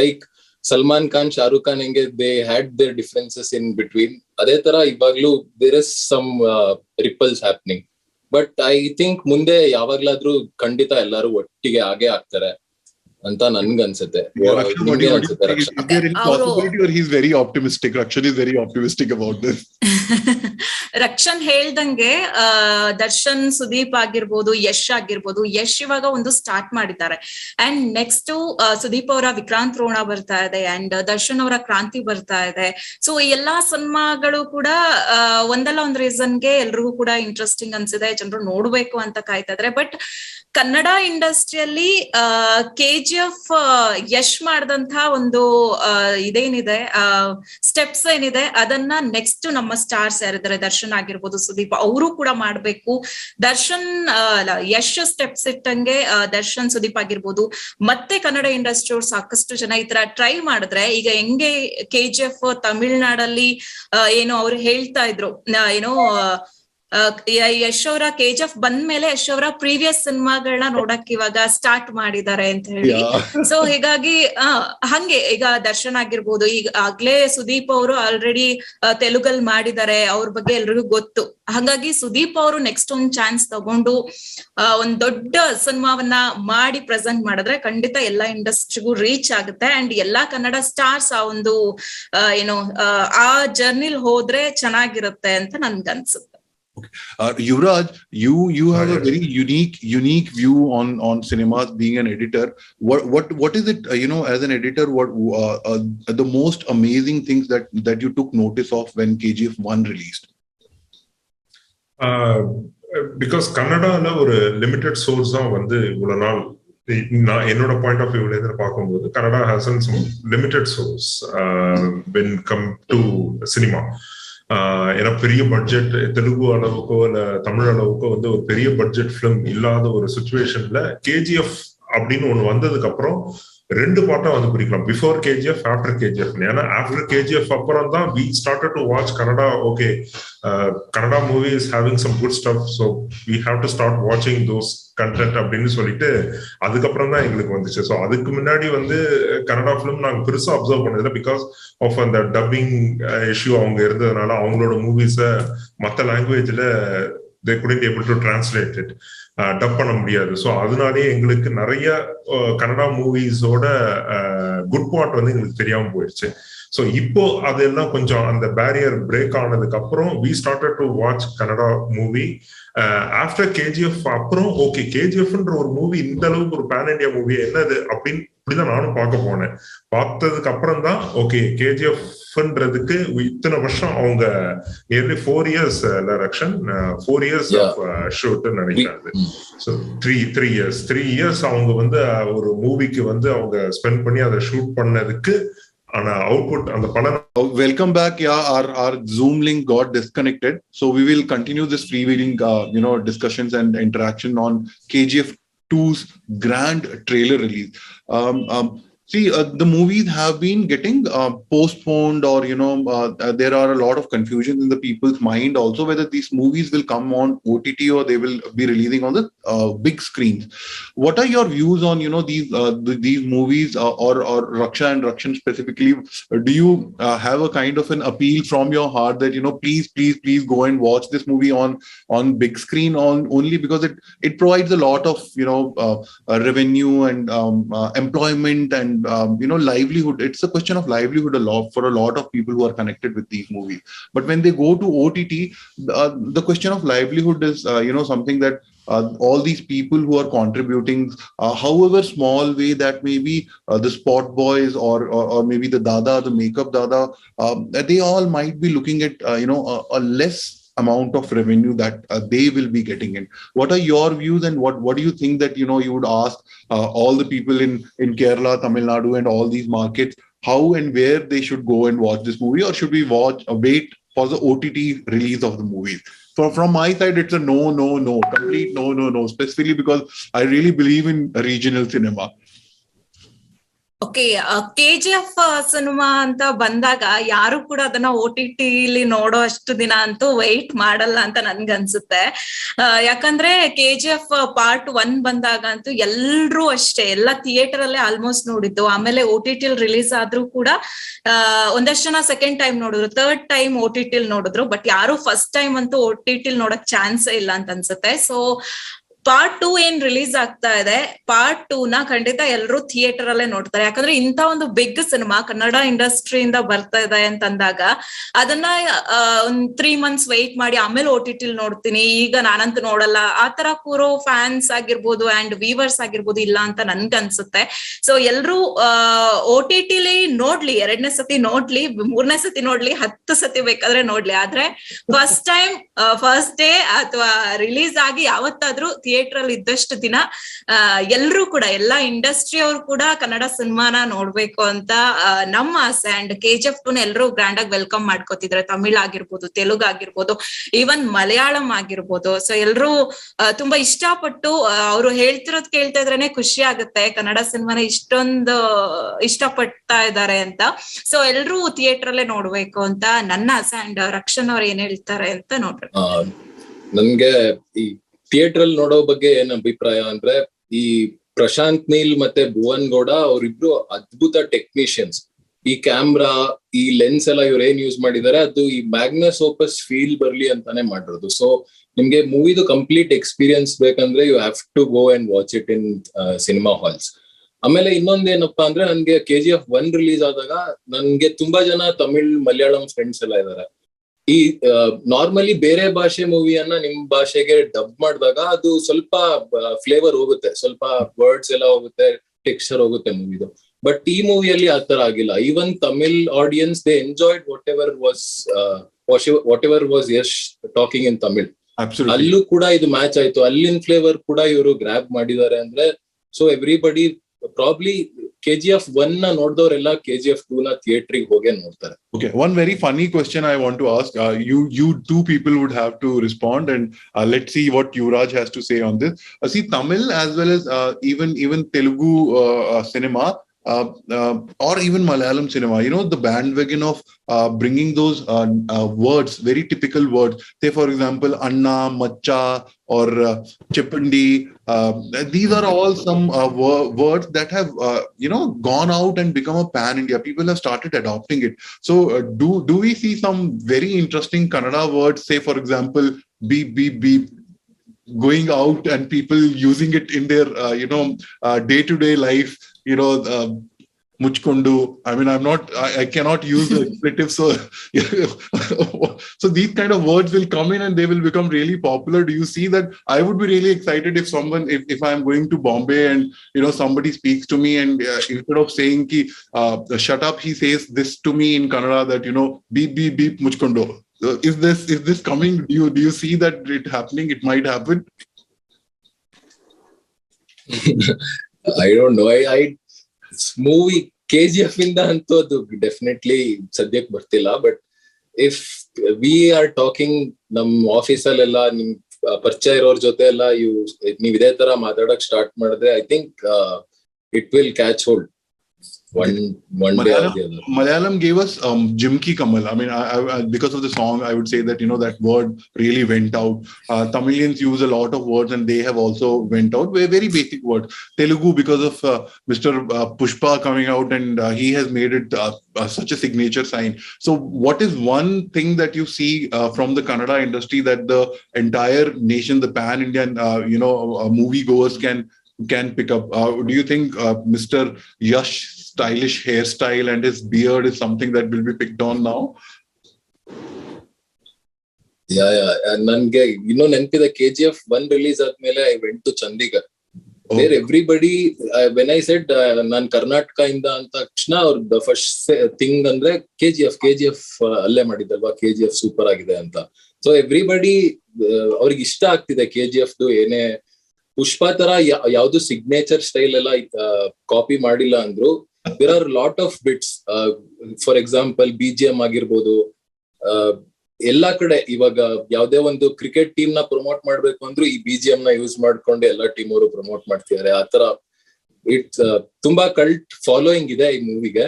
Like Salman Khan Shahrukh Khan ಹೆಂಗೆ they had their differences in between, ಅದೇ ತರ ಇವಾಗ್ಲೂ there is some ripples happening. But I think ಮುಂದೆ ಯಾವಾಗ್ಲಾದ್ರೂ ಖಂಡಿತ ಎಲ್ಲರೂ ಒಟ್ಟಿಗೆ ಆಗೇ ಆಗ್ತಾರೆ ಅಂತ ನನ್ಗನ್ಸುತ್ತೆ. He's very optimistic. Rakshan is very optimistic about this. Rakshan ಹೇಳ್ದಂಗೆ ದರ್ಶನ್ ಸುದೀಪ್ ಆಗಿರ್ಬೋದು, ಯಶ್ ಆಗಿರ್ಬೋದು. ಯಶ್ ಇವಾಗ ಒಂದು ಸ್ಟಾರ್ಟ್ ಮಾಡಿದ್ದಾರೆ ಅಂಡ್ ನೆಕ್ಸ್ಟ್ ಸುದೀಪ್ ಅವರ ವಿಕ್ರಾಂತ್ ರೋಣ ಬರ್ತಾ ಇದೆ ಅಂಡ್ ದರ್ಶನ್ ಅವರ ಕ್ರಾಂತಿ ಬರ್ತಾ ಇದೆ. ಸೊ ಎಲ್ಲಾ ಸಿನಿಮಾಗಳು ಕೂಡ ಒಂದಲ್ಲ ಒಂದ್ ರೀಸನ್ಗೆ ಎಲ್ರಿಗೂ ಕೂಡ ಇಂಟ್ರೆಸ್ಟಿಂಗ್ ಅನ್ಸಿದೆ, ಜನರು ನೋಡ್ಬೇಕು ಅಂತ ಕಾಯ್ತಾ ಇದ್ರೆ. ಬಟ್ ಕನ್ನಡ ಇಂಡಸ್ಟ್ರಿಯಲ್ಲಿ KGF ಯಶ್ ಮಾಡಿದಂತ ಒಂದು ಇದೇನಿದೆ ಸ್ಟೆಪ್ಸ್ ಏನಿದೆ ಅದನ್ನ ನೆಕ್ಸ್ಟ್ ನಮ್ಮ ಸ್ಟಾರ್ಸ್ ಯಾರಿದ್ದಾರೆ, ದರ್ಶನ್ ಆಗಿರ್ಬೋದು, ಸುದೀಪ್, ಅವರು ಕೂಡ ಮಾಡ್ಬೇಕು. ದರ್ಶನ್ ಯಶ್ ಸ್ಟೆಪ್ಸ್ ಇಟ್ಟಂಗೆ ದರ್ಶನ್ ಸುದೀಪ್ ಆಗಿರ್ಬೋದು ಮತ್ತೆ ಕನ್ನಡ ಇಂಡಸ್ಟ್ರಿ ಅವ್ರು ಸಾಕಷ್ಟು ಜನ ಈ ತರ ಟ್ರೈ ಮಾಡಿದ್ರೆ, ಈಗ ಹೆಂಗೆ KGF ತಮಿಳ್ನಾಡಲ್ಲಿ ಏನು ಅವ್ರು ಹೇಳ್ತಾ ಇದ್ರು, ಏನೋ ಯಶ್ ಅವರ KGF ಬಂದ್ಮೇಲೆ ಯಶ್ ಅವರ ಪ್ರೀವಿಯಸ್ ಸಿನಿಮಾಗಳನ್ನ ನೋಡಕ್ ಇವಾಗ ಸ್ಟಾರ್ಟ್ ಮಾಡಿದ್ದಾರೆ ಅಂತ ಹೇಳಿ. ಸೊ ಹೀಗಾಗಿ ಹಂಗೆ ಈಗ ದರ್ಶನ್ ಆಗಿರ್ಬೋದು, ಈಗ ಆಗ್ಲೇ ಸುದೀಪ್ ಅವರು ಆಲ್ರೆಡಿ ತೆಲುಗಲ್ ಮಾಡಿದ್ದಾರೆ, ಅವ್ರ ಬಗ್ಗೆ ಎಲ್ರಿಗೂ ಗೊತ್ತು. ಹಾಗಾಗಿ ಸುದೀಪ್ ಅವರು ನೆಕ್ಸ್ಟ್ ಒಂದ್ ಚಾನ್ಸ್ ತಗೊಂಡು ಒಂದ್ ದೊಡ್ಡ ಸಿನಿಮಾವನ್ನ ಮಾಡಿ ಪ್ರೆಸೆಂಟ್ ಮಾಡಿದ್ರೆ ಖಂಡಿತ ಎಲ್ಲಾ ಇಂಡಸ್ಟ್ರಿಗೂ ರೀಚ್ ಆಗುತ್ತೆ ಅಂಡ್ ಎಲ್ಲಾ ಕನ್ನಡ ಸ್ಟಾರ್ಸ್ ಆ ಒಂದು ಆ ಜರ್ನಿಲ್ ಹೋದ್ರೆ ಚೆನ್ನಾಗಿರುತ್ತೆ ಅಂತ ನನ್ಗನ್ಸುತ್ತೆ. Yuvraj, you have a very unique view on cinemas. Being an editor, what is it? As an editor, what the most amazing things that you took notice of when KGF 1 released? Because Kannada ஒரு limited source தான் வந்து இவ்வளவு நாள் என்னோட point of வியூல இருந்து பார்க்கும்போது Kannada has some limited source when come to cinema. ஏன்னா பெரிய பட்ஜெட் தெலுங்கு அளவுக்கோ இல்ல தமிழ் அளவுக்கோ வந்து ஒரு பெரிய பட்ஜெட் பிலிம் இல்லாத ஒரு சிச்சுவேஷன்ல KGF அப்படின்னு ஒண்ணு வந்ததுக்கு அப்புறம் ரெண்டு பார்ட்டா வந்து பிரிக்கலாம், பிஃபோர் KGF ஆஃப்டர் KGF. ஏன்னா ஆஃப்டர் KGF அப்புறம் தான் we started to watch Kannada. Okay, Kannada movie is having some good stuff, so we have to start watching those content அப்படின்னு சொல்லிட்டு அதுக்கப்புறம் தான் எங்களுக்கு வந்துச்சு. ஸோ அதுக்கு முன்னாடி வந்து கன்னடா ஃபிலிம் நாங்கள் பெருசாக அப்சர்வ் பண்ணதில்லை, பிகாஸ் ஆஃப் அந்த டப்பிங் இஷ்யூ அவங்க இருந்ததுனால அவங்களோட மூவிஸை மற்ற லாங்குவேஜில் they couldn't able to translate it, dub பண்ண முடியாது. ஸோ அதனாலேயே எங்களுக்கு நிறைய கன்னடா மூவிஸோட குட் பார்ட் வந்து எங்களுக்கு தெரியாம போயிடுச்சு. ஸோ இப்போ அதெல்லாம் கொஞ்சம் அந்த பேரியர் பிரேக் ஆனதுக்கு அப்புறம் we started to watch Kannada movie after KGF. அப்புறம் ஓகே, கேஜிஎஃப்ன்ற ஒரு மூவி இந்த அளவுக்கு ஒரு பேன் இண்டியா மூவி என்னது அப்படின்னு இப்படிதான் நானும் பார்க்க போனேன். பார்த்ததுக்கு அப்புறம் தான் ஓகே, கேஜிஎஃப்ன்றதுக்கு இத்தனை வருஷம் அவங்க nearly 4 years Rakshan 4 years of ஷூட்னு நினைக்கிறாங்க. ஸோ 3 years அவங்க வந்து ஒரு மூவிக்கு வந்து அவங்க ஸ்பெண்ட் பண்ணி அதை ஷூட் பண்ணதுக்கு ஆனா அவுட்புட் அந்த படம். Welcome back. Yeah, our Zoom link got disconnected, so we will continue this freewheeling discussions and interaction on KGF 2's grand trailer release. See, the movies have been getting postponed, or there are a lot of confusion in the people's mind also whether these movies will come on OTT or they will be releasing on the big screens. What are your views on these movies, or Raksha and Rakshan specifically? Do you have a kind of an appeal from your heart that please go and watch this movie on big screen only because it provides a lot of revenue and employment and livelihood. It's a question of livelihood for a lot of people who are connected with these movies. But when they go to OTT, the question of livelihood is something that all these people who are contributing, however small way that may be, the spot boys or maybe the dada, the makeup dada, they all might be looking at a less amount of revenue that they will be getting in. What are your views, and what do you think that you would ask all the people in Kerala, Tamil Nadu and all these markets how and where they should go and watch this movie, or should we wait for the OTT release of the movies? From my side, it's a no, complete no, specifically because I really believe in regional cinema. Okay, KGF cinema ಅಂತ ಬಂದಾಗ ಯಾರು ಕೂಡ ಅದನ್ನ OTT ನೋಡೋ ಅಷ್ಟು ದಿನ ಅಂತೂ white ಮಾಡಲ್ಲ ಅಂತ ನನ್ಗನ್ಸುತ್ತೆ. ಯಾಕಂದ್ರೆ KGF ಪಾರ್ಟ್ 1 ಬಂದಾಗ ಅಂತೂ ಎಲ್ರೂ ಅಷ್ಟೇ ಎಲ್ಲ ಥಿಯೇಟರ್ ಅಲ್ಲೇ ಆಲ್ಮೋಸ್ಟ್ ನೋಡಿದ್ದು. ಆಮೇಲೆ OTT ರಿಲೀಸ್ ಆದ್ರೂ ಕೂಡ ಒಂದಷ್ಟು ಜನ ಸೆಕೆಂಡ್ ಟೈಮ್ ನೋಡಿದ್ರು, ಥರ್ಡ್ ಟೈಮ್ OTT ನೋಡಿದ್ರು, ಬಟ್ ಯಾರು ಫಸ್ಟ್ ಟೈಮ್ ಅಂತೂ OTT ನೋಡಕ್ ಚಾನ್ಸೇ ಇಲ್ಲ ಅಂತ ಅನ್ಸುತ್ತೆ. ಸೊ ಪಾರ್ಟ್ 2 ಏನ್ ರಿಲೀಸ್ ಆಗ್ತಾ ಇದೆ, ಪಾರ್ಟ್ 2 ನ ಖಂಡಿತ ಎಲ್ಲರೂ ಥಿಯೇಟರ್ ಅಲ್ಲೇ ನೋಡ್ತಾರೆ. ಯಾಕಂದ್ರೆ ಇಂತ ಒಂದು ಬಿಗ್ ಸಿನಿಮಾ ಕನ್ನಡ ಇಂಡಸ್ಟ್ರಿಯಿಂದ ಬರ್ತಾ ಇದೆ ಅಂತಂದಾಗ ಅದನ್ನ ಒಂದ್ 3 months ವೆಯ್ಟ್ ಮಾಡಿ ಆಮೇಲೆ OTT ನೋಡ್ತೀನಿ, ಈಗ ನಾನಂತೂ ನೋಡಲ್ಲ ಆತರ ಕೂರೋ ಫ್ಯಾನ್ಸ್ ಆಗಿರ್ಬೋದು ಅಂಡ್ ವೀವರ್ಸ್ ಆಗಿರ್ಬೋದು ಇಲ್ಲ ಅಂತ ನನ್ಗನ್ಸುತ್ತೆ. ಸೊ ಎಲ್ರು OTT ನೋಡ್ಲಿ, 2ನೇ ಸತಿ ನೋಡ್ಲಿ, 3ನೇ ಸತಿ ನೋಡ್ಲಿ, 10 ಸತಿ ಬೇಕಾದ್ರೆ ನೋಡ್ಲಿ, ಆದ್ರೆ ಫಸ್ಟ್ ಟೈಮ್ ಫಸ್ಟ್ ಡೇ ಅಥವಾ ರಿಲೀಸ್ ಆಗಿ ಯಾವತ್ತಾದ್ರೂ ಥಿಯೇಟರ್ ಅಲ್ಲಿ ಇದ್ದಷ್ಟು ದಿನ ಎಲ್ರೂ ಕೂಡ ಎಲ್ಲಾ ಇಂಡಸ್ಟ್ರಿ ಅವರು ಕೂಡ ಕನ್ನಡ ಸಿನಿಮಾನ ನೋಡ್ಬೇಕು ಅಂತ ನಮ್ಮ ಆಸೆ. ಅಂಡ್ KGF 2 ಎಲ್ಲರೂ ಗ್ರ್ಯಾಂಡ್ ಆಗಿ ವೆಲ್ಕಮ್ ಮಾಡ್ಕೋತಿದ್ರೆ, ತಮಿಳ್ ಆಗಿರ್ಬೋದು, ತೆಲುಗು ಆಗಿರ್ಬೋದು, ಈವನ್ ಮಲಯಾಳಂ ಆಗಿರ್ಬೋದು. ಸೊ ಎಲ್ರೂ ತುಂಬಾ ಇಷ್ಟಪಟ್ಟು ಅವರು ಹೇಳ್ತಿರೋದ್ ಕೇಳ್ತಾ ಇದ್ರೇನೆ ಖುಷಿ ಆಗುತ್ತೆ, ಕನ್ನಡ ಸಿನಿಮಾನ ಇಷ್ಟೊಂದು ಇಷ್ಟಪಡ್ತಾ ಇದ್ದಾರೆ ಅಂತ. ಸೊ ಎಲ್ರೂ ಥಿಯೇಟರ್ ಅಲ್ಲೇ ನೋಡ್ಬೇಕು ಅಂತ ನನ್ನ ಆಸೆ. ಅಂಡ್ ರಕ್ಷನ್ ಅವ್ರು ಏನ್ ಹೇಳ್ತಾರೆ ಅಂತ ನೋಡ್ರಿ. ನನ್ಗೆ ಈ ಥಿಯೇಟರ್ ಅಲ್ಲಿ ನೋಡೋ ಬಗ್ಗೆ ಏನ್ ಅಭಿಪ್ರಾಯ ಅಂದ್ರೆ, ಈ ಪ್ರಶಾಂತ್ ನೀಲ್ ಮತ್ತೆ ಭುವನ್ ಗೌಡ ಅವರಿಬ್ರು ಅದ್ಭುತ ಟೆಕ್ನಿಷಿಯನ್ಸ್. ಈ ಕ್ಯಾಮ್ರಾ, ಈ ಲೆನ್ಸ್ ಎಲ್ಲ ಇವ್ರು ಏನ್ ಯೂಸ್ ಮಾಡಿದ್ದಾರೆ ಅದು ಈ ಮ್ಯಾಗ್ನಸ್ ಓಪಸ್ ಫೀಲ್ ಬರ್ಲಿ ಅಂತಾನೆ ಮಾಡಿರೋದು. ಸೊ ನಿಮ್ಗೆ ಮೂವಿದು ಕಂಪ್ಲೀಟ್ ಎಕ್ಸ್ಪೀರಿಯನ್ಸ್ ಬೇಕಂದ್ರೆ you have to go and watch it in cinema halls. ಆಮೇಲೆ ಇನ್ನೊಂದೇನಪ್ಪಾ ಅಂದ್ರೆ, ನನ್ಗೆ KGF 1 ರಿಲೀಸ್ ಆದಾಗ ನನ್ಗೆ ತುಂಬಾ ಜನ ತಮಿಳ್ ಮಲಯಾಳಂ ಫ್ರೆಂಡ್ಸ್ ಎಲ್ಲ ಇದಾರೆ. ಈ ನಾರ್ಮಲಿ ಬೇರೆ ಭಾಷೆ ಮೂವಿಯನ್ನ ನಿಮ್ ಭಾಷೆಗೆ ಡಬ್ ಮಾಡಿದಾಗ ಅದು ಸ್ವಲ್ಪ ಫ್ಲೇವರ್ ಹೋಗುತ್ತೆ, ಸ್ವಲ್ಪ ವರ್ಡ್ಸ್ ಎಲ್ಲ ಹೋಗುತ್ತೆ, ಟೆಕ್ಸ್ಚರ್ ಹೋಗುತ್ತೆ ಮೂವಿದು. ಬಟ್ ಈ ಮೂವಿಯಲ್ಲಿ ಆತರ ಆಗಿಲ್ಲ. Even Tamil audience they enjoyed what ever was Yash talking ಇನ್ ತಮಿಳ್. ಅಲ್ಲೂ ಕೂಡ ಇದು ಮ್ಯಾಚ್ ಆಯ್ತು, ಅಲ್ಲಿನ ಫ್ಲೇವರ್ ಕೂಡ ಇವರು ಗ್ರ್ಯಾಬ್ ಮಾಡಿದ್ದಾರೆ ಅಂದ್ರೆ. ಸೊ ಎವ್ರಿಬಡಿ ಪ್ರಾಬ್ಲಿ KGF 1 ನ ನೋಡಿದವರೆಲ್ಲ KGF 2 ನ ಥಿಯೇಟರ್ಗೆ ಹೋಗೇ ನೋಡ್ತಾರೆ. Okay, one very funny question I want to ask. You two people would have to respond, and let's see what Yuvraj has to say on this. See, Tamil as well as even Telugu cinema, or even Malayalam cinema, the bandwagon of bringing those words, very typical words. Say, for example, Anna, Macha, or Chippandi. These are all some words that have, gone out and become a pan-India. People have started adopting it. So, do we see some very interesting Kannada words? Say, for example, be going out and people using it in their day-to-day life, Muchkundu. I mean, I cannot use the expletive. So these kind of words will come in and they will become really popular. Do you see that? I would be really excited if if I'm going to Bombay and, somebody speaks to me and instead of saying ki, shut up, he says this to me in Kannada that, beep, beep, beep, Muchkundu. Is this coming? Do you see that it happening? It might happen. I don't know. I movie KGF ಇಂದ ಅಂತೂ ಅದು definitely ಸದ್ಯಕ್ಕೆ ಬರ್ತಿಲ್ಲ. But if we are talking ನಮ್ ಆಫೀಸಲ್ಲೆಲ್ಲ ನಿಮ್ ಪರಿಚಯ ಇರೋರ್ ಜೊತೆ ಎಲ್ಲ ನೀವ್ ಇದೇ ತರ ಮಾತಾಡಕ್ ಸ್ಟಾರ್ಟ್ ಮಾಡಿದ್ರೆ I think it will catch hold. Malayalam gave us Jimki Kamal. I mean, I because of the song, I would say that that word really went out. Tamilians use a lot of words, and they have also went out. Very basic word. Telugu, because of Mr. Pushpa coming out, and he has made it such a signature sign. So, what is one thing that you see from the Kannada industry that the entire nation, the pan-Indian, moviegoers can pick up? Do you think Mr. Yash stylish hairstyle and his beard is something that will be picked on now? Yeah. Nange ನೆನಪಿದೆ KGF 1 release ಆದ್ಮೇಲೆ I went to Chandigarh. There everybody, when I said ನಾನು ಕರ್ನಾಟಕ ಇಂದ ಅಂತ ತಕ್ಷಣ ಅವ್ರ first thing ಅಂದ್ರೆ KGF ಅಲ್ಲೇ ಮಾಡಿದಲ್ವಾ, KGF super ಆಗಿದೆ ಅಂತ. ಸೊ ಎವ್ರಿಬಡಿ ಅವ್ರಿಗೆ ಇಷ್ಟ ಆಗ್ತಿದೆ KGF ಏನೇ ಪುಷ್ಪ ತರ ಯಾವ್ದು ಸಿಗ್ನೇಚರ್ ಸ್ಟೈಲ್ ಎಲ್ಲ ಕಾಪಿ ಮಾಡಿಲ್ಲ ಅಂದ್ರು there are lot of bits. For example BGM ಆಗಿರ್ಬೋದು, ಎಲ್ಲಾ ಕಡೆ ಇವಾಗ ಯಾವ್ದೇ ಒಂದು ಕ್ರಿಕೆಟ್ ಟೀಮ್ ನ ಪ್ರಮೋಟ್ ಮಾಡ್ಬೇಕು ಅಂದ್ರು ಈ BGM ನ ಯೂಸ್ ಮಾಡ್ಕೊಂಡು ಎಲ್ಲಾ ಟೀಮ್ ಅವರು ಪ್ರಮೋಟ್ ಮಾಡ್ತಿದ್ದಾರೆ. ಆತರ ಇಟ್ಸ್ ತುಂಬಾ ಕಲ್ಟ್ ಫಾಲೋಯಿಂಗ್ ಇದೆ ಈ ಮೂವಿಗೆ,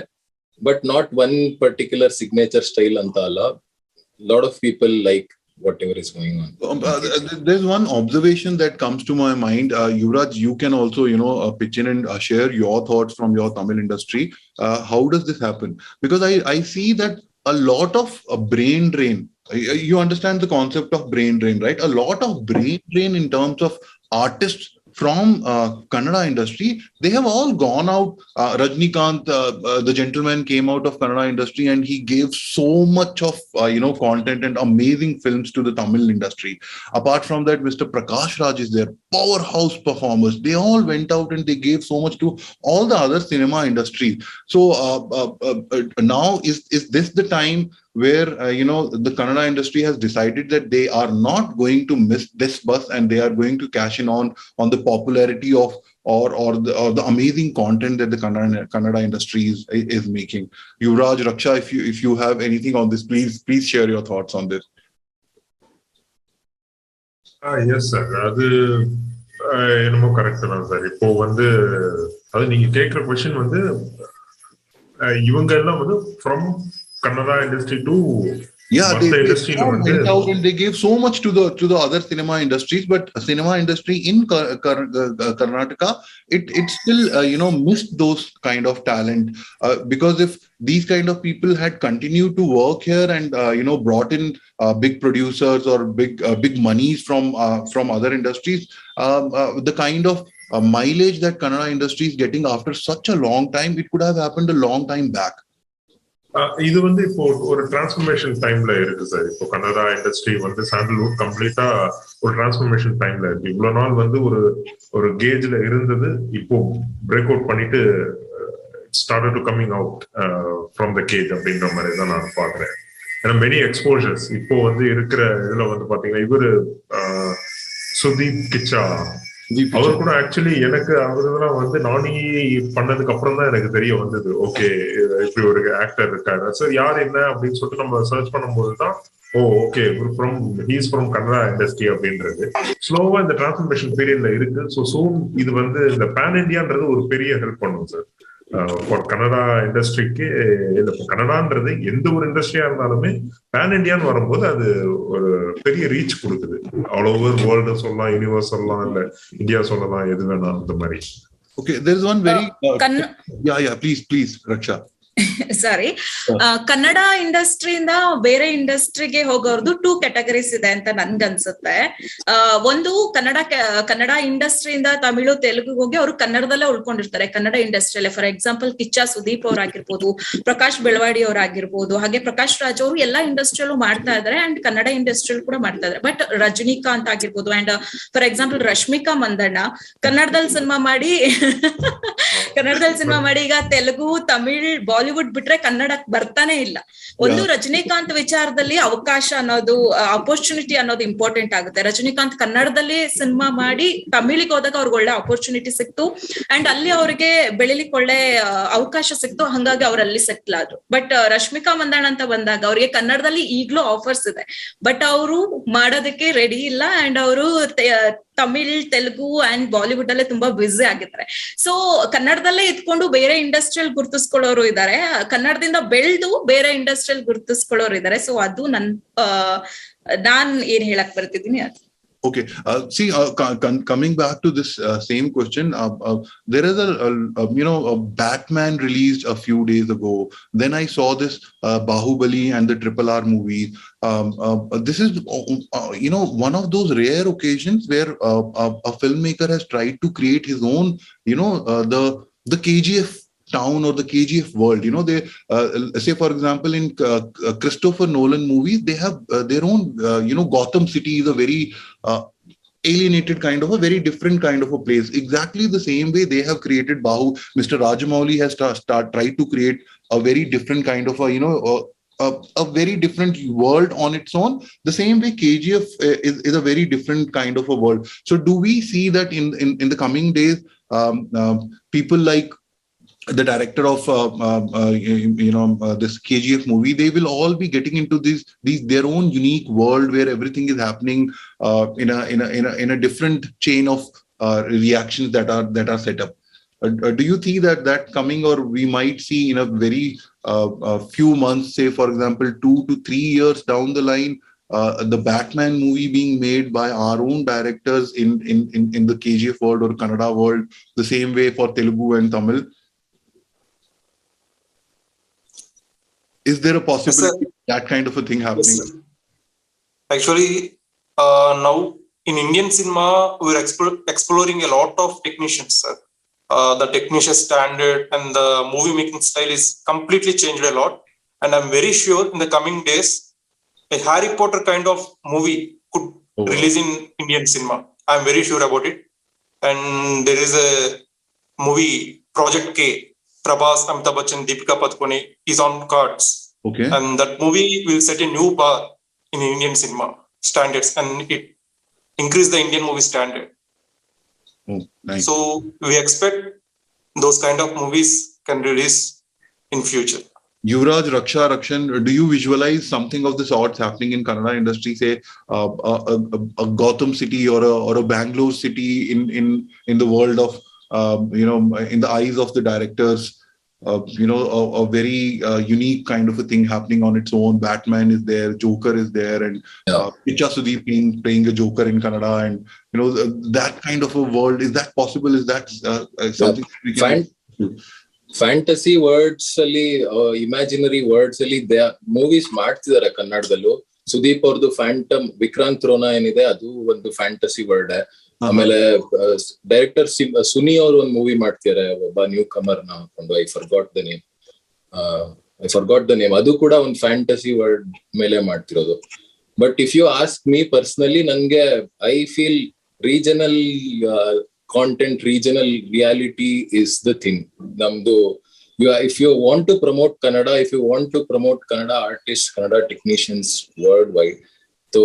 but not one particular signature style ಅಂತ ಅಲ್ಲ. Lot of people like whatever is going on. There's one observation that comes to my mind. Yuvraj, you can also, pitch in and share your thoughts from your Tamil industry. How does this happen? Because I see that a lot of brain drain. You understand the concept of brain drain, right? A lot of brain drain in terms of artists from Kannada industry. They have all gone out. Rajnikant, the gentleman, came out of Kannada industry and he gave so much of content and amazing films to the Tamil industry. Apart from that, Mr. Prakash Raj is there, powerhouse performers. They all went out and they gave so much to all the other cinema industries. So now is this the time where the Kannada industry has decided that they are not going to miss this bus and they are going to cash in on the popularity of or the amazing content that the Kannada industry is making? Yuvraj, Raksha, if you have anything on this, please share your thoughts on this. Yes sir, அது என்னமோ correct தான் sir. இப்போ அது நீங்க கேட்கிற question இவங்க எல்லாம் from Kannada industry to they went out and they gave so much to the other cinema industries, but cinema industry in Karnataka it still missed those kind of talent, because if these kind of people had continued to work here and brought in big producers or big monies from other industries, the kind of mileage that Kannada industry is getting after such a long time, it could have happened a long time back. இது இப்போ ஒரு transformation டைம்ல இருக்கு sir. இப்போ Kannada industry sandalwood கம்ப்ளீட்டா ஒரு transformation டைம்ல இருக்கு. இவ்வளவு நாள் ஒரு கேஜ்ல இருந்தது, இப்போ பிரேக் அவுட் பண்ணிட்டு started to coming out from the cage அப்படின்ற மாதிரி தான் நான் பாக்குறேன். ஏன்னா மெனி எக்ஸ்போஜர்ஸ் இப்போ இருக்கிற இதுல பாத்தீங்கன்னா இவரு சுதீப் கிச்சா அவர் கூட ஆக்சுவலி எனக்கு அவருதான் நானி பண்ணதுக்கு அப்புறம் தான் எனக்கு தெரிய வந்தது, ஓகே இப்படி ஒரு ஆக்டர் இருக்காரு. சார் யார் என்ன அப்படின்னு சொல்லிட்டு நம்ம சர்ச் பண்ணும்போது தான் okay he's from Kannada industry அப்படின்றது ஸ்லோவா இந்த டிரான்ஸ்ஃபர்மேஷன் பீரியட்ல இருக்கு. ஸோ சூன் இது இந்த பேன் இண்டியான்றது ஒரு பெரிய ஹெல்ப் பண்ணும் சார் ஃபார் கன்னடா இண்டஸ்ட்ரிக்கு. கன்னடான்றது எந்த ஒரு இண்டஸ்ட்ரியா இருந்தாலுமே பேன் இண்டியான்னு வரும்போது அது ஒரு பெரிய ரீச் கொடுக்குது. ஆல் ஓவர் வேர்ல்டு சொல்லலாம், யூனிவர்ஸ் சொல்லலாம், இல்ல இந்தியா சொல்லலாம், எது வேணாம் அந்த மாதிரி. Okay, there is one very please Raksha. ಸಾರಿ, ಕನ್ನಡ ಇಂಡಸ್ಟ್ರಿಯಿಂದ ಬೇರೆ ಇಂಡಸ್ಟ್ರಿಗೆ ಹೋಗೋರ್ದು 2 ಕ್ಯಾಟಗರೀಸ್ ಇದೆ ಅಂತ ನನ್ಗನ್ಸುತ್ತೆ. ಒಂದು ಕನ್ನಡ ಇಂಡಸ್ಟ್ರಿಯಿಂದ ತಮಿಳು ತೆಲುಗು ಹೋಗಿ ಅವರು ಕನ್ನಡದಲ್ಲೇ ಉಳ್ಕೊಂಡಿರ್ತಾರೆ, ಕನ್ನಡ ಇಂಡಸ್ಟ್ರಿಯಲ್ಲೇ. ಫಾರ್ ಎಕ್ಸಾಂಪಲ್ ಕಿಚ್ಚ ಸುದೀಪ್ ಅವರಾಗಿರ್ಬೋದು, ಪ್ರಕಾಶ್ ಬೆಳವಾಡಿ ಅವರಾಗಿರ್ಬೋದು, ಹಾಗೆ ಪ್ರಕಾಶ್ ರಾಜ್ ಅವರು ಎಲ್ಲಾ ಇಂಡಸ್ಟ್ರಿಯಲ್ಲೂ ಮಾಡ್ತಾ ಇದಾರೆ ಅಂಡ್ ಕನ್ನಡ ಇಂಡಸ್ಟ್ರಿಯಲ್ ಕೂಡ ಮಾಡ್ತಾ ಇದಾರೆ. ಬಟ್ ರಜನಿಕಾಂತ್ ಆಗಿರ್ಬೋದು and for example Rashmika Mandanna ಕನ್ನಡದಲ್ಲಿ ಸಿನಿಮಾ ಮಾಡಿ ಈಗ ತೆಲುಗು, ತಮಿಳ್, ಬಾಲಿವುಡ್ ಬಿಟ್ರೆ ಕನ್ನಡಕ್ ಬರ್ತಾನೆ ಇಲ್ಲ. ಒಂದು ರಜನಿಕಾಂತ್ ವಿಚಾರದಲ್ಲಿ ಅವಕಾಶ ಅನ್ನೋದು, ಅಪರ್ಚುನಿಟಿ ಅನ್ನೋದು ಇಂಪಾರ್ಟೆಂಟ್ ಆಗುತ್ತೆ. ರಜನಿಕಾಂತ್ ಕನ್ನಡದಲ್ಲಿ ಸಿನಿಮಾ ಮಾಡಿ ತಮಿಳಿಗೆ ಹೋದಾಗ ಅವ್ರಿಗೆ ಒಳ್ಳೆ ಅಪರ್ಚುನಿಟಿ ಸಿಕ್ತು ಅಂಡ್ ಅಲ್ಲಿ ಅವ್ರಿಗೆ ಬೆಳಿಲಿಕ್ಕೆ ಒಳ್ಳೆ ಅವಕಾಶ ಸಿಕ್ತು, ಹಂಗಾಗಿ ಅವ್ರಲ್ಲಿ ಸೆಟ್ಲ್ ಆದ್ರು. ಬಟ್ ರಶ್ಮಿಕಾ ಮಂದಣ್ಣ ಅಂತ ಬಂದಾಗ ಅವ್ರಿಗೆ ಕನ್ನಡದಲ್ಲಿ ಈಗ್ಲೂ ಆಫರ್ಸ್ ಇದೆ, ಬಟ್ ಅವರು ಮಾಡೋದಕ್ಕೆ ರೆಡಿ ಇಲ್ಲ ಅಂಡ್ ಅವರು ತಮಿಳ್, ತೆಲುಗು ಅಂಡ್ ಬಾಲಿವುಡ್ ಅಲ್ಲೇ ತುಂಬಾ ಬ್ಯುಸಿ ಆಗಿದ್ದಾರೆ. ಸೊ ಕನ್ನಡದಲ್ಲೇ ಇದ್ಕೊಂಡು ಬೇರೆ ಇಂಡಸ್ಟ್ರಿಯಲ್ ಗುರ್ತಿಸ್ಕೊಳ್ಳೋರು ಇದ್ದಾರೆ, ಕನ್ನಡದಿಂದ ಬೆಳೆದು ಬೇರೆ ಇಂಡಸ್ಟ್ರಿಯಲ್ ಗುರ್ತಿಸ್ಕೊಳ್ಳೋರು ಇದ್ದಾರೆ. ಸೊ ಅದು ನಾನ್ ಏನ್ ಹೇಳಕ್ ಬರ್ತಿದ್ದೀನಿ ಅದು. Okay. See, coming back to this same question, there is a Batman released a few days ago. Then I saw this Bahubali and the RRR movie. This is, one of those rare occasions where a filmmaker has tried to create his own, the KGF town or the KGF world. They say, for example, in Christopher Nolan movies, they have their own, Gotham City is a very alienated kind of a very different kind of a place. Exactly the same way they have created Mr. Rajamouli has tried to create a very different kind of a very different world on its own. The same way KGF is a very different kind of a world. So do we see that in the coming days, people like the director of this KGF movie, they will all be getting into these their own unique world where everything is happening in a different chain of reactions that are set up. Do you see that coming, or we might see in a very few months, say for example 2 to 3 years down the line, the Batman movie being made by our own directors in the KGF world or Kannada world, the same way for Telugu and Tamil? Is there a possibility that kind of a thing happening? Yes, actually, now in Indian cinema, we're exploring a lot of technicians. The technician standard and the movie making style is completely changed a lot. And I'm very sure in the coming days, a Harry Potter kind of movie could release in Indian cinema. I'm very sure about it. And there is a movie, Project K. Prabhas, Amitabh Bachchan, Deepika Padukone is on cards. Okay. And that movie will set a new bar in Indian cinema standards and it increase the Indian movie standard. Oh, nice. So we expect those kind of movies can release in future. Yuvraj, Rakshan, do you visualize something of the sorts happening in Kannada industry, say a Gotham City or a Bangalore city in the world of in the eyes of the directors, a very unique kind of a thing happening on its own? Batman is there, Joker is there, and Kicha Sudeep playing a Joker in Kannada, and that kind of a world. Is that possible? Is that something we can do? Fantasy words ಅಲ್ಲಿ, imaginary words ಅಲ್ಲಿ movies ಮಾಡ್ತಿದ್ದಾರೆ ಕನ್ನಡದಲ್ಲೂ. ಸುದೀಪ್ ಅವ್ರದ್ದು Phantom Vikrant Ron ಏನಿದೆ, ಅದು ಒಂದು fantasy word. ಆಮೇಲೆ director Suni ಅವರು ಒಂದು ಮೂವಿ ಮಾಡ್ತಿದ್ದಾರೆ, ಒಬ್ಬ ನ್ಯೂ ಕಮರ್ ನ ಹಾಕೊಂಡು, ಐ ಫರ್ಗಾಟ್ ದ ನೇಮ್. ಅದು ಕೂಡ ಒಂದು ಫ್ಯಾಂಟಸಿ ವರ್ಡ್ ಮೇಲೆ ಮಾಡ್ತಿರೋದು. But if you ask me personally, ನನ್ಗೆ I feel regional content, regional reality is the thing. ನಮ್ದು if you want to promote Kannada, if you want to promote Kannada artists, Kannada technicians worldwide, so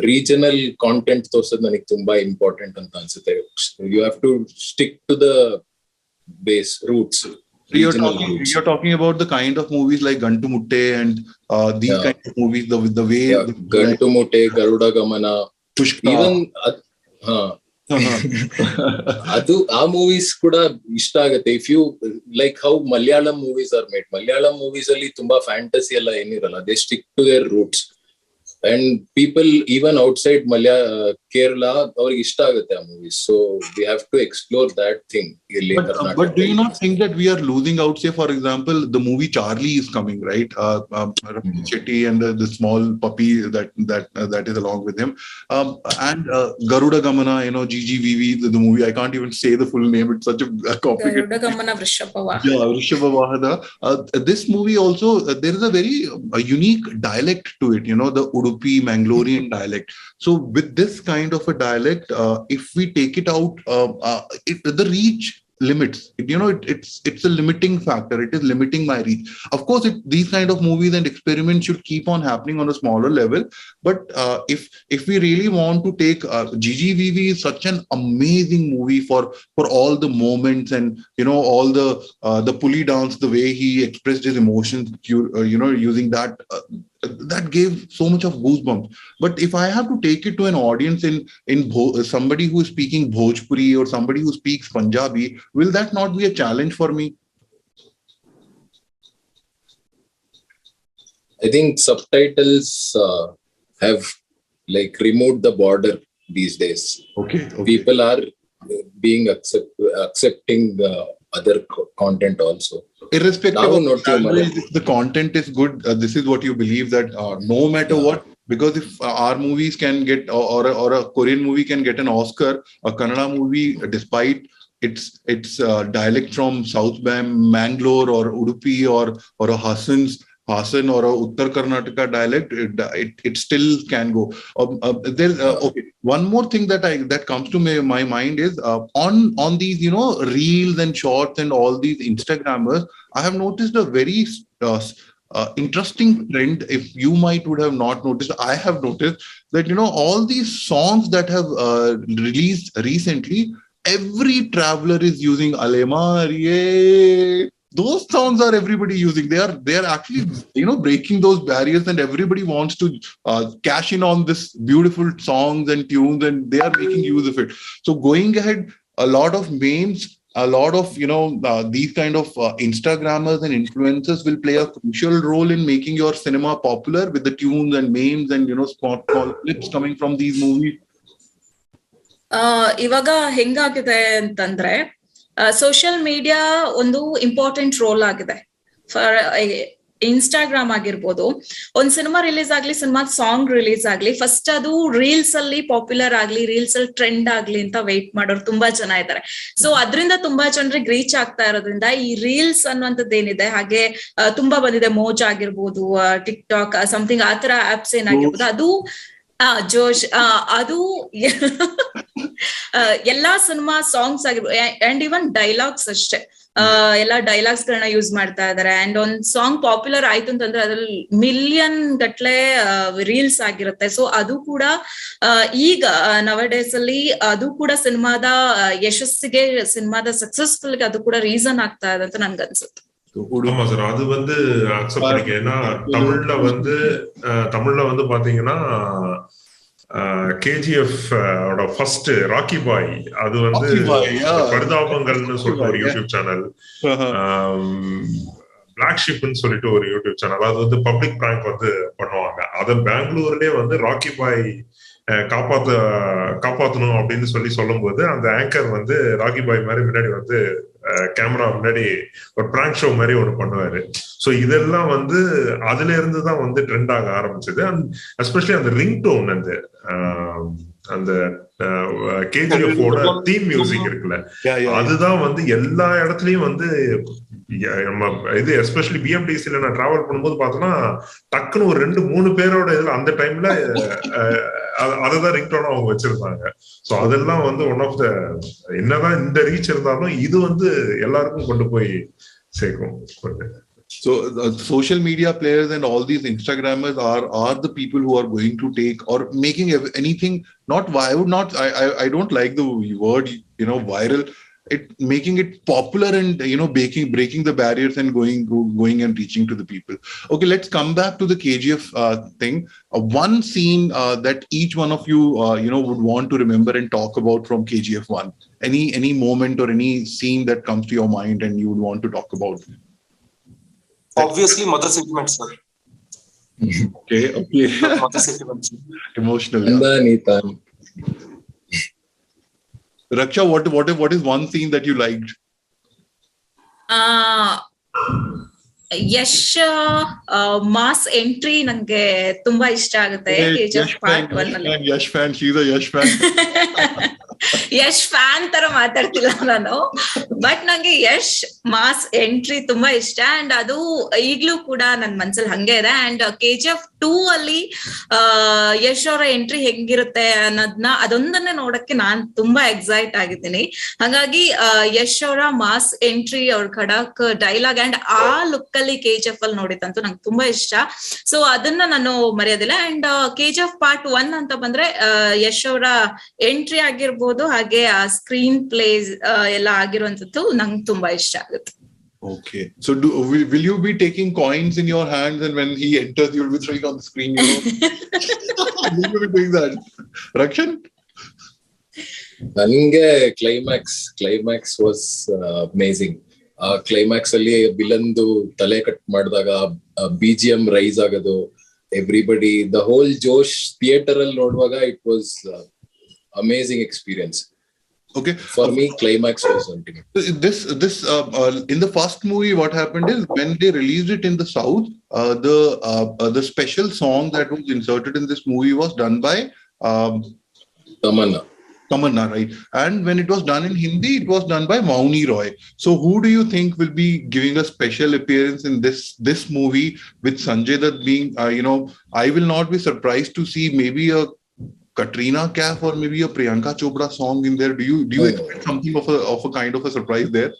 regional content ತೋರ್ಸೋದು ನನಗೆ ತುಂಬಾ important ಅಂತ ಅನ್ಸುತ್ತೆ. You have to stick to the base roots. You're talking about the kind of movies like Gantu Mutte and these kind of movies, the way Gantu Mutte, Garuda Gamana, Pushpa. Even ಅದು ಆ movies ಕೂಡ ಇಷ್ಟ ಆಗುತ್ತೆ. If you like how Malayalam movies are made, Malayalam movies ಅಲ್ಲಿ ತುಂಬಾ fantasy ಎಲ್ಲ ಏನಿರಲ್ಲ, they stick to their roots. and people even outside Kerala ಅವ್ರಿಗೆ ಇಷ್ಟ ಆಗುತ್ತೆ ಆ movies. So we have to explore that thing. But do you not think that we are losing out? Say, for example, the movie Charlie is coming, right? Ramesh Shetty and the small puppy that is along with him, and Garuda Gamana, GGVV, the movie. I can't even say the full name; it's such a complicated. Garuda Gamana Vrishabhavahada. Yeah, Vrishabhavahada. This movie also, there is a very unique dialect to it. The Udupi Mangalorean dialect. So with this kind of a dialect, if we take it out, the reach limits. It's a limiting factor. It is limiting my reach. Of course, these kind of movies and experiments should keep on happening on a smaller level. But if we really want to take GGVV is such an amazing movie for all the moments and all the pulley dance, the way he expressed his emotions, using that. That gave so much of goosebumps. But if I have to take it to an audience in somebody who is speaking Bhojpuri or somebody who speaks Punjabi, will that not be a challenge for me? I think subtitles have removed the border these days. Okay. People are being accepting other content also. Irrespective of language, if the content is good, this is what you believe, that no matter what, because if our movies can get, or a Korean movie can get an Oscar, a Kannada movie, despite its dialect from South Mangalore or Udupi or a Hassan or a Uttar Karnataka dialect, it still can go. Okay. One more thing that comes to my mind is on these reels and shorts and all these Instagrammers, I have noticed a very interesting trend. If you would have not noticed, I have noticed that all these songs that have released recently, every traveler is using Alemariye. Those songs are everybody using. They are actually breaking those barriers, and everybody wants to cash in on this beautiful songs and tunes, and they are making use of it. So going ahead, a lot of memes, a lot of these kind of Instagrammers and influencers will play a crucial role in making your cinema popular with the tunes and memes and small clips coming from these movies. ಇವಾಗ ಹೆಂಗಾಗಿದೆ ಅಂತಂದ್ರೆ social media ಒಂದು important role ಆಗಿದೆ. For Instagram ಆಗಿರ್ಬೋದು, ಒಂದ್ cinema release ಆಗ್ಲಿ, cinema song release ಆಗ್ಲಿ, first ಅದು reels ಅಲ್ಲಿ ಪಾಪ್ಯುಲರ್ ಆಗ್ಲಿ, ರೀಲ್ಸ್ ಅಲ್ಲಿ ಟ್ರೆಂಡ್ ಆಗ್ಲಿ ಅಂತ ವೆಯ್ಟ್ ಮಾಡೋರು ತುಂಬಾ ಜನ ಇದ್ದಾರೆ. ಸೊ ಅದರಿಂದ ತುಂಬಾ ಜನರಿಗೆ ರೀಚ್ ಆಗ್ತಾ ಇರೋದ್ರಿಂದ ಈ ರೀಲ್ಸ್ ಅನ್ನುವಂಥದ್ದು ಏನಿದೆ, ಹಾಗೆ ತುಂಬಾ ಬಂದಿದೆ, ಮೋಜ್ ಆಗಿರ್ಬೋದು, ಟಿಕ್ ಟಾಕ್ ಸಮಥಿಂಗ್ ಆ ತರ ಆಪ್ಸ್ ಏನಾಗಿರ್ಬೋದು, ಅದು ಜೋಶ್, ಅದು ಎಲ್ಲಾ ಸಿನಿಮಾ ಸಾಂಗ್ಸ್ ಆಗಿರ್ಬೋದು ಅಂಡ್ ಇವನ್ ಡೈಲಾಗ್ಸ್ ಅಷ್ಟೇ, ಎಲ್ಲಾ ಡೈಲಾಗ್ಸ್ ಗಳನ್ನ ಯೂಸ್ ಮಾಡ್ತಾ ಇದಾರೆ. ಅಂಡ್ ಒಂದ್ ಸಾಂಗ್ ಪಾಪ್ಯುಲರ್ ಆಯ್ತು ಅಂತಂದ್ರೆ ಅದ್ರಲ್ಲಿ ಮಿಲಿಯನ್ ಗಟ್ಲೆ ರೀಲ್ಸ್ ಆಗಿರುತ್ತೆ. ಸೊ ಅದು ಕೂಡ ಈಗ ನವಡೇಸ್ ಅಲ್ಲಿ ಅದು ಕೂಡ ಸಿನಿಮಾದ ಯಶಸ್ಸಿಗೆ, ಸಿನಿಮಾದ ಸಕ್ಸಸ್ಫುಲ್ ಗೆ ಅದು ಕೂಡ ರೀಸನ್ ಆಗ್ತಾ ಇದೆ ಅಂತ ನನ್ಗೆ ಅನ್ಸುತ್ತೆ. ஆமா சார், அது அக்செப்ட் பண்ணிக்க. ஏன்னா தமிழ்ல பாத்தீங்கன்னா KGF ஓட ஃபர்ஸ்ட் ராக்கி பாய், அது பரிதாபங்கள்னு சொல்லிட்டு ஒரு யூடியூப் சேனல், பிளாக் ஷிப்னு சொல்லிட்டு ஒரு யூடியூப் சேனல், அது பப்ளிக் பிராங்க் பண்ணுவாங்க. அத பெங்களூர்லயே ராக்கி பாய் காப்பாத்தணும் அப்படின்னு சொல்லும் போது அந்த ஆங்கர் ராக்கி பாய் மாதிரி முன்னாடி கேமரா முன்னாடி ஒரு பிராங்க் ஷோ மாதிரி ஒண்ணு பண்ணுவாரு. சோ இதெல்லாம் அதுல இருந்துதான் ட்ரெண்ட் ஆக ஆரம்பிச்சது. எஸ்பெஷலி அந்த ரிங் டோன், அந்த KGF ஓட தீம் மியூசிக் இருக்குல்ல, அதுதான் எல்லா இடத்துலயும் இது எஸ்பெஷலி BMTCல நான் டிராவல் பண்ணும்போது பார்த்தோம்னா டக்குன்னு ஒரு 2-3 பேரோட இதுல அந்த டைம்ல அததான் ரிங்டோனா அவங்க வச்சிருந்தாங்க. சோ அதெல்லாம் ஒன் ஆஃப் த, என்னதான் இந்த ரீச் இருந்தாலும் இது எல்லாருக்கும் கொண்டு போய் சேர்க்கும். So social media players and all these Instagrammers are the people who are going to take or making anything I don't like the word viral, making it popular and breaking the barriers and going and reaching to the people. Okay, let's come back to the KGF thing. One scene that each one of you would want to remember and talk about from KGF 1. Any moment or any scene that comes to your mind and you would want to talk about. Obviously mother sentiment, sir. Okay. Emotional. Yeah. Raksha, what is one scene that you liked? Yash mass entry ನಂಗೆ ತುಂಬಾ ಇಷ್ಟ ಆಗುತ್ತೆ KGF part 1 ಅಲ್ಲಿ. Yash fan, she is a Yash fan. Yash fan ತರ ಮಾತಾಡ್ತಿಲ್ಲ ನಾನು, but ನಂಗೆ Yash mass entry ತುಂಬಾ ಇಷ್ಟ. ಅಂಡ್ ಅದು ಈಗ್ಲೂ ಕೂಡ ನನ್ ಮನ್ಸಲ್ಲಿ ಹಂಗೆ ಇದೆ. ಅಂಡ್ KGF 2 ಅಲ್ಲಿ ಯಶ್ ಅವರ ಎಂಟ್ರಿ ಹೆಂಗಿರುತ್ತೆ ಅನ್ನೋದನ್ನ ಅದೊಂದನ್ನೇ ನೋಡಕ್ಕೆ ನಾನ್ ತುಂಬಾ ಎಕ್ಸೈಟ್ ಆಗಿದ್ದೀನಿ. ಹಾಗಾಗಿ ಯಶ್ ಅವರ ಮಾಸ್ ಎಂಟ್ರಿ, ಅವ್ರ ಖಡಕ್ ಡೈಲಾಗ್ ಅಂಡ್ ಆ ಲುಕ್ ಅಲ್ಲಿ KGF ಅಲ್ಲಿ ನೋಡಿದಂತೂ ನಂಗೆ ತುಂಬಾ ಇಷ್ಟ. ಸೊ ಅದನ್ನ ನಾನು ಮರೆಯೋದಿಲ್ಲ. ಅಂಡ್ KGF ಪಾರ್ಟ್ 1 ಅಂತ ಬಂದ್ರೆ ಯಶ್ ಅವರ ಎಂಟ್ರಿ ಆಗಿರ್ಬೋದು, ಹಾಗೆ ಆ ಸ್ಕ್ರೀನ್ ಪ್ಲೇಸ್ ಎಲ್ಲ ಆಗಿರುವಂತದ್ದು ನಂಗೆ ತುಂಬಾ ಇಷ್ಟ ಆಗುತ್ತೆ. Okay. So will you be taking coins in your hands, and when he enters, you'll be throwing on the screen? You know? Will you be doing that? Rakshan? ನನಗೆ ಕ್ಲೈಮ್ಯಾಕ್ಸ್ ವಾಸ್ ಅಮೇಸಿಂಗ್. ಕ್ಲೈಮ್ಯಾಕ್ಸ್ ಅಲ್ಲಿ ವಿಲನ್ದು ತಲೆ cut ಮಾಡಿದಾಗ BGM rice ಆಗೋದು, everybody the whole Josh theatre ಅಲ್ಲಿ ನೋಡುವಾಗ it was amazing experience. Okay. For me, climax was ultimate. This in the first movie, what happened is when they released it in the South, the special song that was inserted in this movie was done by Tamanna, right? And when it was done in Hindi, it was done by Mauni Roy. So who do you think will be giving a special appearance in this movie with Sanjay Dutt being, I will not be surprised to see maybe a Katrina Kaif or maybe a Priyanka Chopra song in there. Do you expect something of a kind of a surprise there?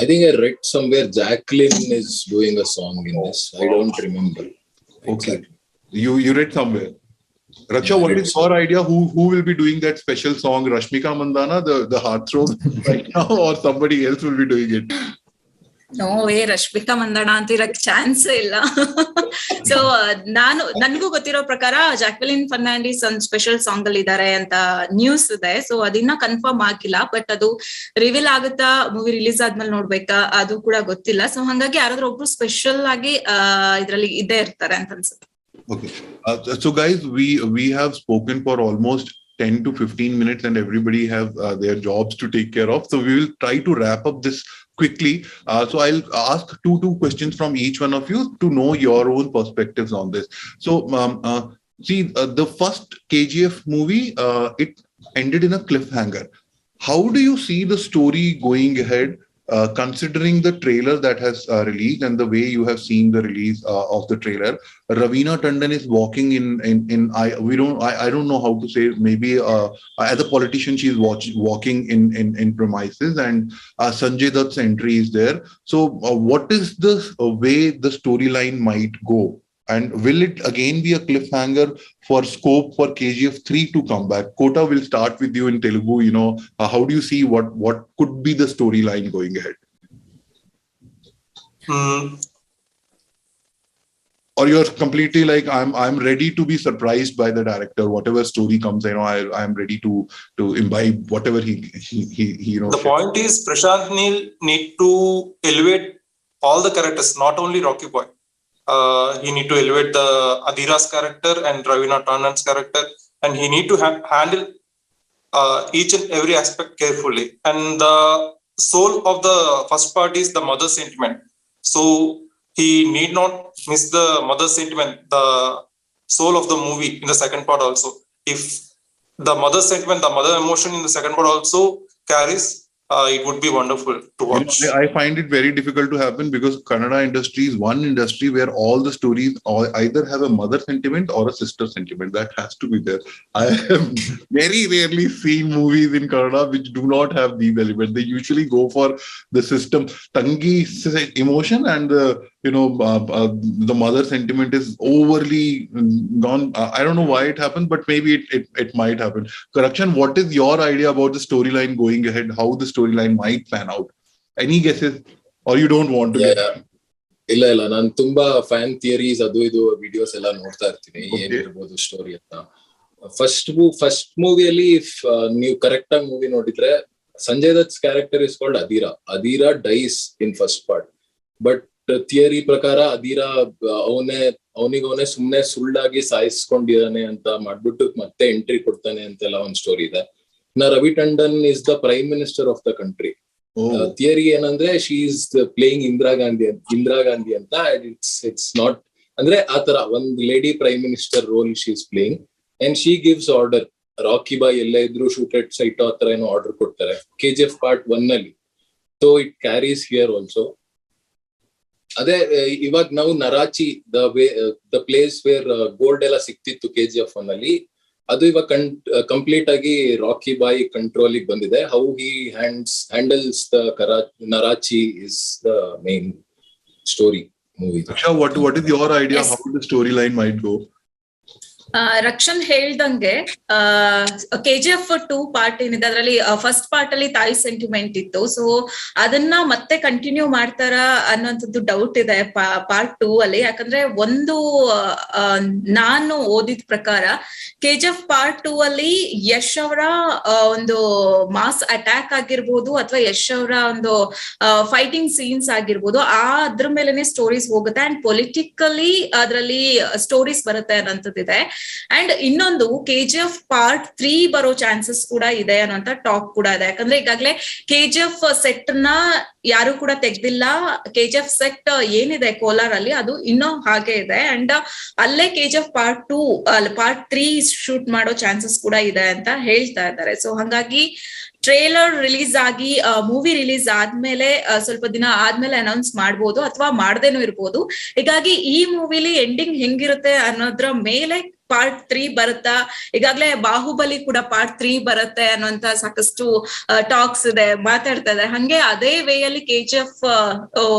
I think I read somewhere Jacqueline is doing a song in this. I don't remember. Okay. Exactly. You read somewhere. Raksha, what is your idea? Who will be doing that special song? Rashmika Mandana, the heartthrob right now, or somebody else will be doing it? No way, Rashmika Mandanna ಅಂತ ಇರಕ್ chance ಇಲ್ಲ. So ನನ್ಗೂ ಗೊತ್ತಿರೋ ಪ್ರಕಾರ Jacqueline Fernandes ಒಂದು special song ಅಲ್ಲಿ ಇದ್ದಾರೆ ಅಂತ ನ್ಯೂಸ್ ಇದೆ. ಸೊ ಅದನ್ನ ಕನ್ಫರ್ಮ್ ಆಗಿಲ್ಲ, ಬಟ್ ಅದು ರಿವೀಲ್ ಆಗುತ್ತಾ ಮೂವಿ ರಿಲೀಸ್ ಆದ್ಮೇಲೆ ನೋಡ್ಬೇಕಾ ಅದು ಕೂಡ ಗೊತ್ತಿಲ್ಲ. ಸೊ ಹಂಗಾಗಿ ಯಾರಾದ್ರೂ ಒಬ್ರು ಸ್ಪೆಷಲ್ ಆಗಿ ಇದ್ರಲ್ಲಿ ಇದ್ದೇ ಇರ್ತಾರೆ ಅಂತ ಅನ್ಸುತ್ತೆ. Okay. So guys, we have spoken for almost 10 to 15 minutes and everybody have their jobs to take care of. So we will try to wrap up this quickly. So I'll ask two questions from each one of you to know your own perspectives on this. So see, the first KGF movie, it ended in a cliffhanger. How do you see the story going ahead, considering the trailer that has released and the way you have seen the release of the trailer? Raveena Tandon is walking I don't know how to say, maybe as a politician she is walking in premises, and Sanjay Dutt's entry is there. So what is the way the storyline might go? And will it again be a cliffhanger for scope for KGF 3 to come back? Kota, will start with you in Telugu. How do you see what could be the storyline going ahead? Or you're completely like, I'm ready to be surprised by the director. Whatever story comes, I'm ready to imbibe whatever he The point is, Prashant Neel need to elevate all the characters, not only Rocky Boy. He need to elevate the Adira's character and Raveena Tandon's character, and he need to handle each and every aspect carefully. And the soul of the first part is the mother sentiment. So he need not miss the mother sentiment, the soul of the movie in the second part also. If the mother sentiment, the mother emotion in the second part also carries, it would be wonderful to watch. I find it very difficult to happen because Kannada industry is one industry where all the stories either have a mother sentiment or a sister sentiment. That has to be there. I have very rarely seen movies in Kannada which do not have these elements. They usually go for the system tangi emotion, and the mother sentiment is overly gone. I don't know why it happened, but maybe it might happen. Correction, what is your idea about the storyline going ahead? How the storyline might pan out? Any guesses, or you don't want to? ಇಲ್ಲ ನಾನು ತುಂಬಾ fan theories ಅದು ಇದು videos ಎಲ್ಲ ನೋಡ್ತಾ ಇರ್ತೀನಿ, ಏನಿರ್ಬೋದು story ಅಂತ. ಫಸ್ಟ್ ಮೂವಿಯಲ್ಲಿ ನೀವು ಕರೆಕ್ಟ್ ಆಗಿ ಮೂವಿ ನೋಡಿದ್ರೆ, Sanjay Dutt's character is called Adira dies in first part, but theory ಪ್ರಕಾರ ಅದಿರ ಅವನಿಗವನೇ ಸುಮ್ನೆ ಸುಳ್ಳಾಗಿ ಸಾಯಿಸ್ಕೊಂಡಿದ್ದಾನೆ ಅಂತ ಮಾಡ್ಬಿಟ್ಟು ಮತ್ತೆ ಎಂಟ್ರಿ ಕೊಡ್ತಾನೆ ಅಂತೆಲ್ಲ ಒಂದ್ ಸ್ಟೋರಿ ಇದೆ. Raveena Tandon is the prime minister of the country. Theory ಏನಂದ್ರೆ she is playing Indira Gandhi ಅಂತ. ಇಟ್ಸ್ ನಾಟ್ ಅಂದ್ರೆ ಆತರ ಒಂದ್ lady prime minister role she is playing and she gives order. Rocky boy ಎಲ್ಲ ಇದ್ರು ಶೂಟ್ ಎಟ್ ಸೈಟ್ ಆತರ ಏನೋ ಆರ್ಡರ್ ಕೊಡ್ತಾರೆ KGF Part 1 ಅಲ್ಲಿ. So it carries here also. ಅದೇ ಇವಾಗ ನಾವು Narachi the place where gold ಎಲ್ಲ ಸಿಕ್ತಿತ್ತು KGF 1 ಅಲ್ಲಿ, ಅದು ಇವಾಗ ಕಂಪ್ಲೀಟ್ ಆಗಿ ರಾಕಿ ಬಾಯ್ ಕಂಟ್ರೋಲ್ ಬಂದಿದೆ. How he handles the Narachi is the main story movie. What is your idea how the storyline might go? Rakshan ಹೇಳ್ದಂಗೆ KGF 2 ಪಾರ್ಟ್ ಏನಿದೆ ಅದರಲ್ಲಿ ಫಸ್ಟ್ ಪಾರ್ಟ್ ಅಲ್ಲಿ ತಾಯಿ ಸೆಂಟಿಮೆಂಟ್ ಇತ್ತು. ಸೊ ಅದನ್ನ ಮತ್ತೆ ಕಂಟಿನ್ಯೂ ಮಾಡ್ತಾರ ಅನ್ನೋಂಥದ್ದು ಡೌಟ್ ಇದೆ ಪಾರ್ಟ್ 2 ಅಲ್ಲಿ. ಯಾಕಂದ್ರೆ ಒಂದು ನಾನು ಓದಿದ ಪ್ರಕಾರ KGF Part 2 ಅಲ್ಲಿ ಯಶ್ ಅವರ ಒಂದು ಮಾಸ್ ಅಟ್ಯಾಕ್ ಆಗಿರ್ಬೋದು ಅಥವಾ ಯಶ್ ಅವರ ಒಂದು ಫೈಟಿಂಗ್ ಸೀನ್ಸ್ ಆಗಿರ್ಬೋದು ಅದ್ರ ಮೇಲೆನೆ ಸ್ಟೋರೀಸ್ ಹೋಗುತ್ತೆ ಅಂಡ್ ಪೊಲಿಟಿಕಲಿ ಅದರಲ್ಲಿ ಸ್ಟೋರೀಸ್ ಬರುತ್ತೆ ಅನ್ನೋಂಥದ್ದಿದೆ. ಅಂಡ್ ಇನ್ನೊಂದು KGF Part 3 ಬರೋ ಚಾನ್ಸಸ್ ಕೂಡ ಇದೆ ಅನ್ನೋಂತ ಟಾಕ್ ಕೂಡ ಇದೆ. ಯಾಕಂದ್ರೆ ಈಗಾಗಲೇ KGF ಸೆಟ್ ನ ಯಾರು ಕೂಡ ತೆಗ್ದಿಲ್ಲ. KGF ಸೆಟ್ ಏನಿದೆ ಕೋಲಾರ್ ಅಲ್ಲಿ ಅದು ಇನ್ನೂ ಹಾಗೆ ಇದೆ ಅಂಡ್ ಅಲ್ಲೇ KGF Part 2 Part 3 ಶೂಟ್ ಮಾಡೋ ಚಾನ್ಸಸ್ ಕೂಡ ಇದೆ ಅಂತ ಹೇಳ್ತಾ ಇದ್ದಾರೆ. ಸೊ ಹಾಗಾಗಿ ಟ್ರೇಲರ್ ರಿಲೀಸ್ ಆಗಿ ಮೂವಿ ರಿಲೀಸ್ ಆದ್ಮೇಲೆ ಸ್ವಲ್ಪ ದಿನ ಆದ್ಮೇಲೆ ಅನೌನ್ಸ್ ಮಾಡ್ಬೋದು ಅಥವಾ ಮಾಡ್ದೇನೂ ಇರ್ಬೋದು. ಹೀಗಾಗಿ ಈ ಮೂವಿಲಿ ಎಂಡಿಂಗ್ ಹೆಂಗಿರುತ್ತೆ ಅನ್ನೋದ್ರ ಮೇಲೆ Part 3 ಬರುತ್ತಾ, ಈಗಾಗ್ಲೇ ಬಾಹುಬಲಿ ಕೂಡ Part 3 ಬರುತ್ತೆ ಅನ್ನುವಂತ ಸಾಕಷ್ಟು ಟಾಕ್ಸ್ ಇದೆ, ಮಾತಾಡ್ತಾ ಇದೆ. ಹಂಗೆ ಅದೇ ವೇ ಅಲ್ಲಿ KGF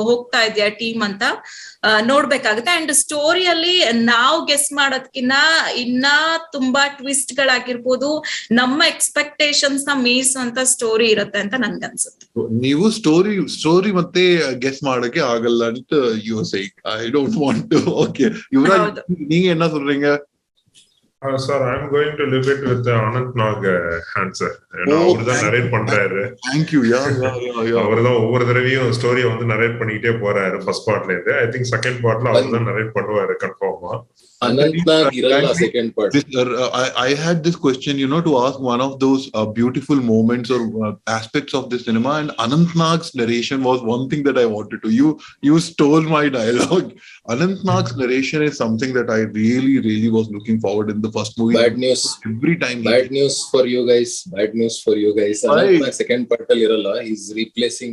ಹೋಗ್ತಾ ಇದೆಯಾ ಟೀಮ್ ಅಂತ ನೋಡ್ಬೇಕಾಗುತ್ತೆ. ಅಂಡ್ ಸ್ಟೋರಿಯಲ್ಲಿ ನಾವು ಗೆಸ್ ಮಾಡೋದಕ್ಕಿನ್ನ ಇನ್ನ ತುಂಬಾ ಟ್ವಿಸ್ಟ್ ಗಳಾಗಿರ್ಬೋದು, ನಮ್ಮ ಎಕ್ಸ್ಪೆಕ್ಟೇಷನ್ಸ್ ನ ಮೀರಿಸುವಂತ ಸ್ಟೋರಿ ಇರುತ್ತೆ ಅಂತ ನನ್ಗನ್ಸುತ್ತೆ. ನೀವು ಸ್ಟೋರಿ ಮತ್ತೆ ಗೆಸ್ ಮಾಡಕ್ಕೆ ಆಗಲ್ಲ ಅಂತ you say I don't want to. Okay Yuvaraj, ನೀங்க என்ன சொல்றீங்க? Sir, I'm going to leave it with the Anant Nag answer. அவர்தான் நரேட் பண்றாரு. Thank you. அவர்தான் ஒவ்வொரு தடவையும் ஸ்டோரியை வந்து நரேட் பண்ணிக்கிட்டே போறாரு ஃபர்ஸ்ட் பார்ட்ல இருந்து. ஐ திங்க் செகண்ட் பார்ட்ல அவர்தான் நரேட் பண்ணுவாரு கன்ஃபார்மா. Anant Nag iralla second part. I had this question, to ask one of those beautiful moments or aspects of the cinema, and Anant Nag's narration was one thing that I wanted to. You stole my dialogue. Anant Nag's narration is something that I really was looking forward in the first movie. Bad news. Every time. Bad news for you guys. Anant Nag second part ಅಲ್ಲಿ ಇರಲ್ಲ. He's replacing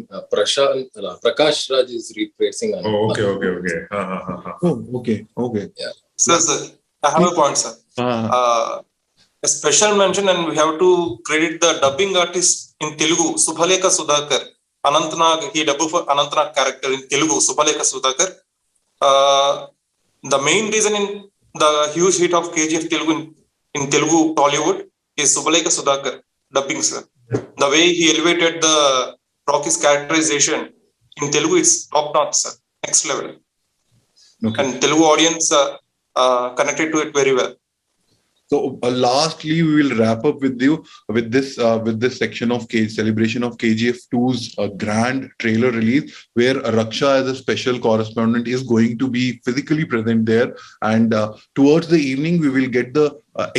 Prakash Raj is replacing Anant. Okay. Okay. Yeah. Sir, I have a point, sir. A special mention, and we have to credit the dubbing artist in Telugu, Subhalekha Sudhakar. Anant Nag, he dubbed for Anant Nag character in Telugu, Subhalekha Sudhakar. The main reason in the huge hit of KGF Telugu in Telugu Tollywood is Subhalekha Sudhakar dubbing, sir. The way he elevated the Rocky's characterization in Telugu, it's top notch, sir. Next level. Okay. And Telugu audience connected to it very well. So lastly, we will wrap up with this section of celebration of KGF 2's grand trailer release, where Raksha as a special correspondent is going to be physically present there, and towards the evening we will get the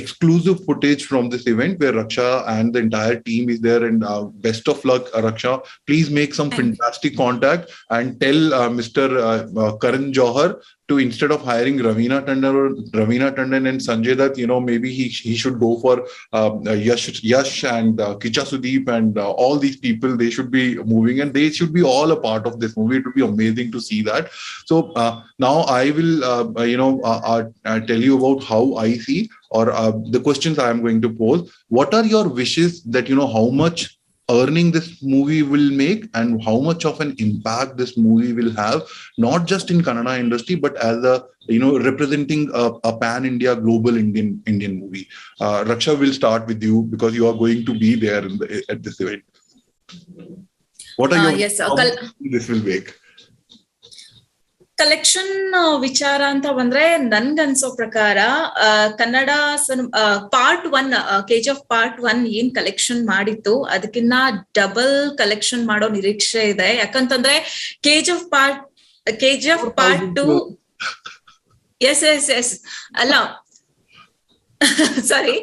exclusive footage from this event where Raksha and the entire team is there. And best of luck, Raksha. Please make some fantastic contact and tell Mr. Karan Johar to, instead of hiring Ravina Tandon and Sanjay Dutt, maybe he should go for Yash and Kicha Sudeep and all these people. They should be moving and they should be all a part of this movie. It would be amazing to see that. So now I will tell you about how I see, or the questions I am going to pose. What are your wishes that how much earning this movie will make and how much of an impact this movie will have, not just in Kannada industry but as a representing a pan India global Indian movie? Raksha, will start with you because you are going to be there at this event. What are your this will make? Collection ವಿಚಾರ ಅಂತ ಬಂದ್ರೆ ನನ್ಗನ್ಸೋ ಪ್ರಕಾರ Kannada part 1 KGF Part 1 ಏನ್ collection ಮಾಡಿತ್ತು ಅದಕ್ಕಿನ್ನ double collection ಮಾಡೋ ನಿರೀಕ್ಷೆ ಇದೆ. ಯಾಕಂತಂದ್ರೆ KGF Part KGF Part 2. Yes. ಅಲ್ಲ ಸಾರಿ,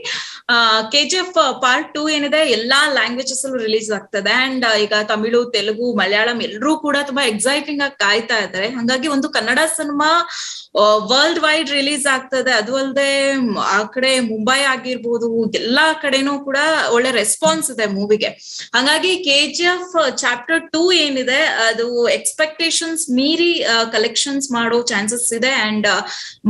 KGF Part 2 ಏನಿದೆ ಎಲ್ಲಾ ಲ್ಯಾಂಗ್ವೇಜಸ್ ಅಲ್ಲೂ ರಿಲೀಸ್ ಆಗ್ತದೆ. ಅಂಡ್ ಈಗ ತಮಿಳು, ತೆಲುಗು, ಮಲಯಾಳಂ ಎಲ್ಲರೂ ಕೂಡ ತುಂಬಾ ಎಕ್ಸೈಟಿಂಗ್ ಆಗಿ ಕಾಯ್ತಾ ಇದ್ದಾರೆ. ಹಂಗಾಗಿ ಒಂದು Kannada cinema world wide release ಆಗ್ತದೆ. ಅದು ಅಲ್ಲದೆ ಆ ಕಡೆ ಮುಂಬೈ ಆಗಿರ್ಬೋದು, ಎಲ್ಲಾ ಕಡೆನೂ ಕೂಡ ಒಳ್ಳೆ ರೆಸ್ಪಾನ್ಸ್ ಇದೆ ಮೂವಿಗೆ. ಹಂಗಾಗಿ KGF ಚಾಪ್ಟರ್ 2 ಏನಿದೆ ಅದು ಎಕ್ಸ್ಪೆಕ್ಟೇಷನ್ಸ್ ಮೀರಿ ಕಲೆಕ್ಷನ್ಸ್ ಮಾಡೋ ಚಾನ್ಸಸ್ ಇದೆ ಅಂಡ್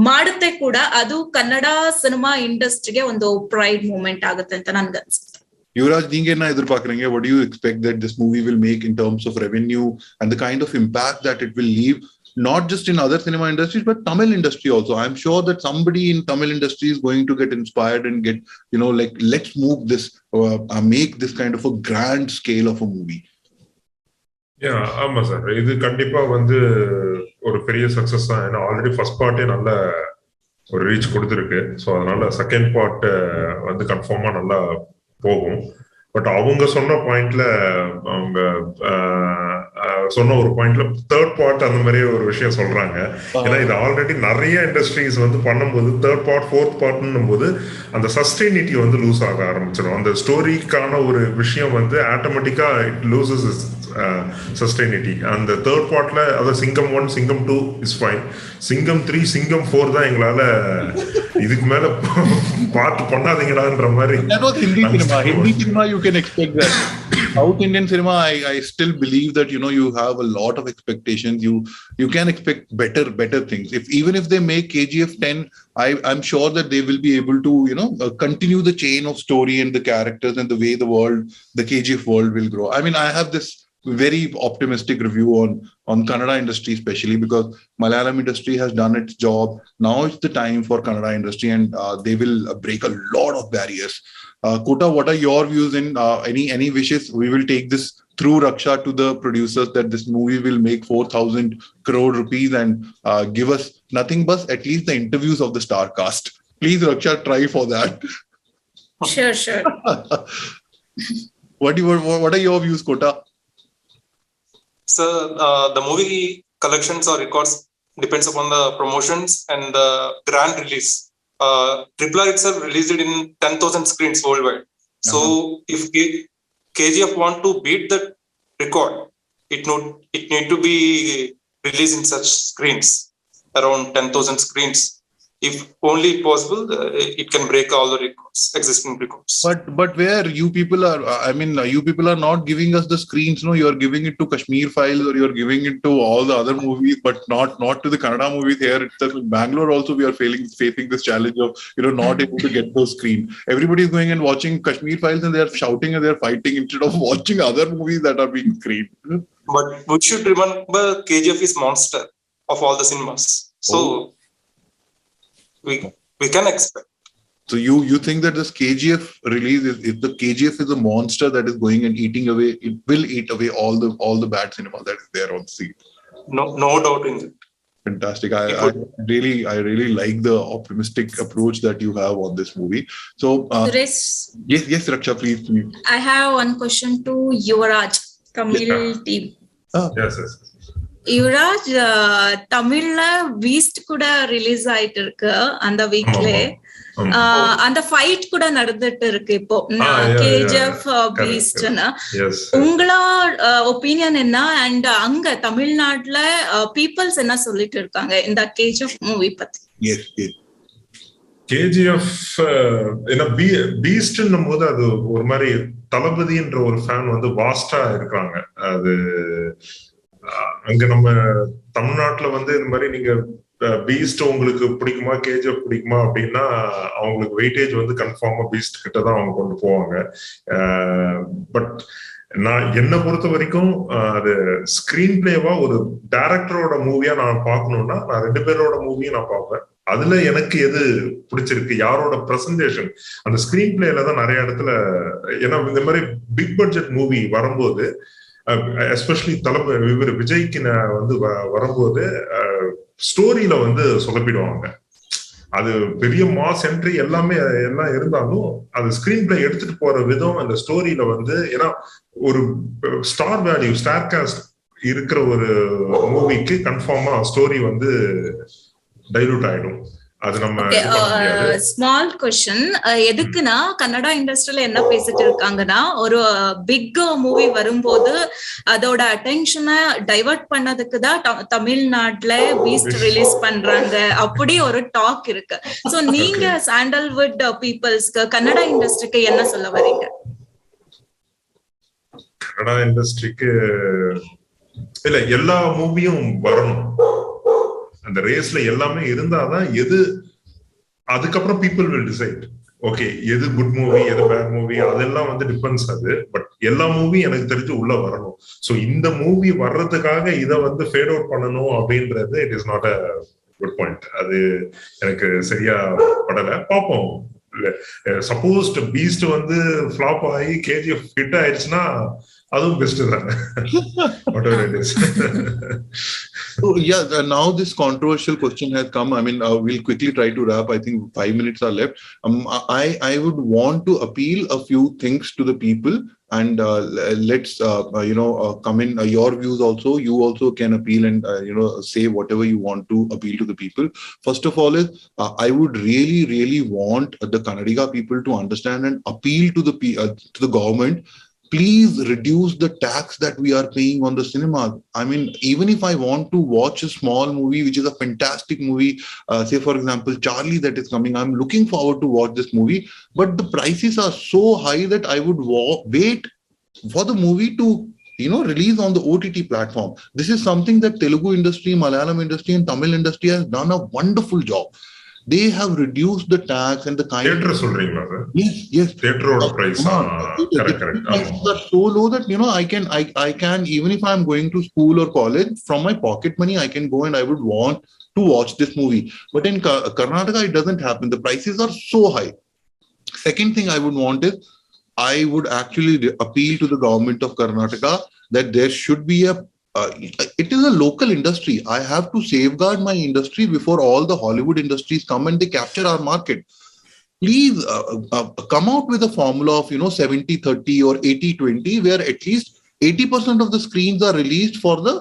ಮಾಡುತ್ತೆ ಕೂಡ. ಅದು ಕನ್ನಡ ಸಿನಿಮಾ ಇಂಡಸ್ಟ್ರಿಗೆ ಒಂದು ಪ್ರೈಡ್ ಮೂಮೆಂಟ್ ಆಗುತ್ತೆ ಅಂತ ನನ್ಗೆ ಅನ್ಸುತ್ತೆ. Yuvraj, நீங்க என்ன எதிர்பார்க்கறீங்க? What do you expect that this movie will make in terms of revenue and the kind of impact that it will leave, not just in other cinema industries but Tamil industry also? I'm sure that somebody in Tamil industry is going to get inspired and get, like, let's move this, make this kind of a grand scale of a movie. Yeah, ஆமா sir, இது கண்டிப்பா வந்து ஒரு பெரிய success தான். ஏன்னா already first பார்ட்டே நல்ல ஒரு ரீச் கொடுத்துருக்கு. ஸோ அதனால செகண்ட் பார்ட் வந்து கன்ஃபார்மா நல்லா போகும். பட் அவங்க சொன்ன பாயிண்ட்ல, அவங்க சொன்ன ஒரு பாயிண்ட்ல தேர்ட் பார்ட் அந்த மாதிரி ஒரு விஷயம் சொல்றாங்க. ஏன்னா இது ஆல்ரெடி நிறைய இண்டஸ்ட்ரீஸ் வந்து பண்ணும்போது தேர்ட் பார்ட் ஃபோர்த் பார்ட்னும் போது அந்த சஸ்டெயினிட்டி வந்து லூஸ் ஆக ஆரம்பிச்சிடும். அந்த ஸ்டோரிக்கான ஒரு விஷயம் வந்து ஆட்டோமேட்டிக்கா இட் லூசஸ் சஸ்டெயினிட்டி. அந்த தேர்ட் பார்ட்ல அதாவது சிங்கம் 1, சிங்கம் 2 இஸ் ஃபைன். சிங்கம் 3, சிங்கம் 4 தான் எங்களால இதுக்கு மேல பார்ட் பண்ணாதீங்கடான்ற மாதிரி. Hindi cinema you can expect that. South Indian cinema, I still believe that you have a lot of expectations. You can expect better things. Even if they make KGF 10, I'm sure that they will be able to continue the chain of story and the characters and the way the KGF world will grow. I mean, I have this very optimistic review on Kannada industry, especially because Malayalam industry has done its job. Now it's the time for Kannada industry, and they will break a lot of barriers. Kota, what are your views in any wishes? We will take this through Raksha to the producers that this movie will make 4,000 crore rupees and give us nothing but at least the interviews of the star cast. Please, Raksha, try for that. Sure. What are your views, Kota? So the movie collections or records depends upon the promotions and the grand release. Triple R itself released it in 10,000 screens worldwide. So if KGF want to beat that record, it need to be released in such screens, around 10,000 screens. If only possible, it can break all the records, existing records. But where you people are not giving us the screens, no? You are giving it to Kashmir Files, or you are giving it to all the other movies, but not to the Kannada movies. Here itself in Bangalore also we are facing this challenge of not able to get those screens. Everybody is going and watching Kashmir Files and they are shouting and they are fighting instead of watching other movies that are being screened. But we should remember KGF is monster of all the cinemas. So we can expect. So you think that this KGF release if the KGF is a monster that is going and eating away, it will eat away all the bad cinema that is there on scene. No doubt in it. Fantastic. I really like the optimistic approach that you have on this movie. So yes, Raksha, please. I have one question to Yuvraj, Tamil team. Yes. Yuvraj தமிழ்ல Beast கூட release ஆயிட்டு இருக்கு அந்த வீக்ல. அந்த fight கூட நடந்துட்டு இருக்கு இப்போ KGF பீஸ்ட்னா. உங்களோட ஒப்பீனியன் என்ன? அண்ட் அங்க தமிழ்நாட்டுல பீப்புள்ஸ் என்ன சொல்லிட்டு இருக்காங்க இந்த KGF மூவி பத்தி? KGF ஏன்னா பீஸ்ட்ன்னும் போது அது ஒரு மாதிரி தளபதின்ற ஒரு ஃபேன் வந்து வாஸ்டா இருக்காங்க. அது அங்க நம்ம தமிழ்நாட்டுல வந்து இந்த மாதிரி நீங்க பீஸ்ட் உங்களுக்கு பிடிக்குமா KGF பிடிக்குமா அப்படின்னா அவங்களுக்கு வெயிட்டேஜ் வந்து கன்ஃபார்மா பீஸ்ட் கிட்ட தான் அவங்க கொண்டு போவாங்க. பட் நான் என்ன பொறுத்த வரைக்கும் அது ஸ்கிரீன் பிளேவா ஒரு டைரக்டரோட மூவியா நான் பார்க்கணும்னா நான் 2 பேரோட மூவியும் நான் பார்ப்பேன். அதுல எனக்கு எது பிடிச்சிருக்கு, யாரோட பிரசன்டேஷன், அந்த ஸ்கிரீன் பிளேல தான் நிறைய இடத்துல. ஏன்னா இந்த மாதிரி பிக் பட்ஜெட் மூவி வரும்போது எஸ்பெஷலி இவர் விஜய்க்கு வந்து வரும்போது ஸ்டோரியில வந்து சொதப்பிடுவாங்க. அது பெரிய மாஸ் என்ட்ரி எல்லாம் இருந்தாலும் அது ஸ்கிரீன் பிளே எடுத்துட்டு போற விதம் அந்த ஸ்டோரியில வந்து, ஏன்னா ஒரு ஸ்டார் வேல்யூ ஸ்டார் காஸ்ட் இருக்கிற ஒரு மூவிக்கு கன்ஃபார்மா ஸ்டோரி வந்து டைலூட் ஆயிடும். அது நம்ம ஸ்மால் கொஸ்டின், எதுக்குன்னா கன்னடா இண்டஸ்ட்ரியில என்ன பேசிட்டு இருக்காங்கன்னா, ஒரு பிக் மூவி வரும்போது அதோட அட்டென்ஷனை டைவர்ட் பண்ணதுக்கு தான் தமிழ்நாட்டுல பீஸ்ட் ரிலீஸ் பண்றாங்க, அப்படி ஒரு டாக் இருக்கு. சோ நீங்க சாண்டல்வுட் பீப்புள்ஸ்க்கு கன்னடா இண்டஸ்ட்ரிக்கு என்ன சொல்ல வரீங்க? கன்னடா இண்டஸ்ட்ரிக்கு இல்ல, எல்லா மூவியும் வரணும். அந்த ரேஸ்ல எல்லாமே இருந்தாதான் எது, அதுக்கப்புறம் பீப்புள் வில் டிசைட் ஓகே எது குட் மூவி எது பேட் மூவி, அதெல்லாம் வந்து டிபெண்ட்ஸ். அது பட் எல்லா மூவி எனக்கு தெரிஞ்சு உள்ள வரணும். ஸோ இந்த மூவி வர்றதுக்காக இதை வந்து ஃபேட் அவுட் பண்ணணும் அப்படின்றது it is not a good point. அது எனக்கு சரியா படலை. பார்ப்போம். சப்போஸ் பீஸ்ட் வந்து ஃபிளாப் ஆகி கேஜிஎஃப் ஹிட் ஆயிடுச்சுன்னா அதுவும் பெஸ்ட் தானே. So yeah, now this controversial question has come. I mean, we'll quickly try to wrap. I think 5 minutes are left. I would want to appeal a few things to the people, and let's come in your views also. You also can appeal and say whatever you want to appeal to the people. First of all is I would really want the Kannadiga people to understand and appeal to the government. Please reduce the tax that we are paying on the cinema. I mean, even if I want to watch a small movie, which is a fantastic movie, say for example, Charlie that is coming, I'm looking forward to watch this movie, but the prices are so high that I would wait for the movie to release on the OTT platform. This is something that Telugu industry, Malayalam industry and Tamil industry has done a wonderful job. They have reduced the tax and the kind theater சொல்றீங்களா? Yes theater price correct prices are so low that I can even if I'm going to school or college, from my pocket money I can go and I would want to watch this movie. But in Karnataka it doesn't happen. The prices are so high. Second thing I would want is I would actually appeal to the government of Karnataka that there should be it is a local industry. I have to safeguard my industry before all the Hollywood industries come and they capture our market. Please come out with a formula of 70-30 or 80-20, where at least 80% of the screens are released for the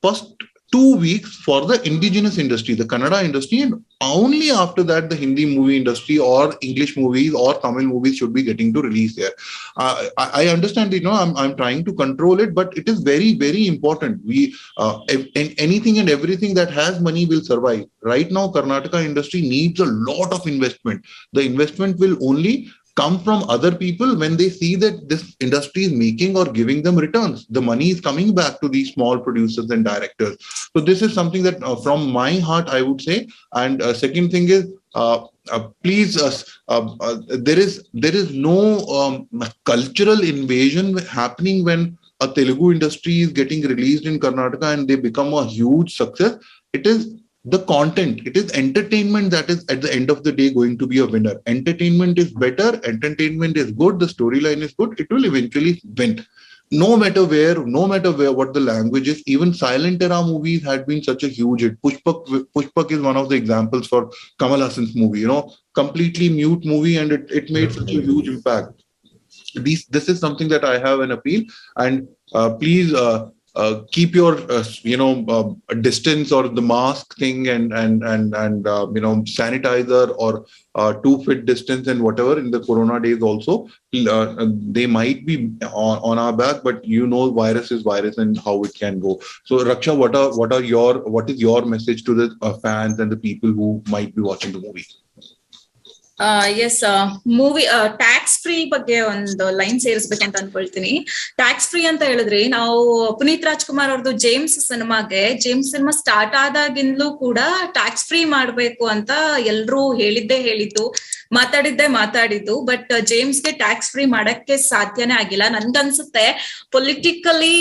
first 2 weeks for the indigenous industry, the Kannada industry, and only after that the Hindi movie industry or English movies or Tamil movies should be getting to release there. I understand, I'm trying to control it, but it is very, very important. We anything and everything that has money will survive. Right now, Karnataka industry needs a lot of investment. The investment will only come from other people when they see that this industry is making or giving them returns. The money is coming back to these small producers and directors. So this is something that from my heart I would say. And second thing is please there is no cultural invasion happening when a Telugu industry is getting released in Karnataka and they become a huge success. It is the content, it is entertainment that is at the end of the day going to be a winner. Entertainment is better, entertainment is good, the storyline is good, it will eventually win. No matter where, what the language is. Even silent era movies had been such a huge hit. Pushpak is one of the examples for Kamal Hassan's movie, completely mute movie, and it made such a huge impact. This is something that I have an appeal, and please keep your distance or the mask thing and sanitizer or 2 feet distance and whatever in the corona days also. They might be on our back, but virus is virus and how it can go. So Raksha, what is your message to the fans and the people who might be watching the movie? Yes movie tax free ಬಗ್ಗೆ ಒಂದು line ಸೇರಿಸ್ಬೇಕಂತ ಅನ್ಕೊಳ್ತೀನಿ. Tax free ಅಂತ ಹೇಳಿದ್ರೆ, ನಾವು ಪುನೀತ್ ರಾಜ್ಕುಮಾರ್ ಅವ್ರದ್ದು James cinema start ಆದಾಗಿಂದಲೂ ಕೂಡ tax free ಮಾಡ್ಬೇಕು ಅಂತ ಎಲ್ರೂ ಹೇಳಿದ್ದು, ಮಾತಾಡಿದ್ದು. ಬಟ್ ಜೇಮ್ಸ್ಗೆ ಟ್ಯಾಕ್ಸ್ ಫ್ರೀ ಮಾಡಕ್ಕೆ ಸಾಧ್ಯನೇ ಆಗಿಲ್ಲ. ನನ್ಗನ್ಸುತ್ತೆ ಪೊಲಿಟಿಕಲಿ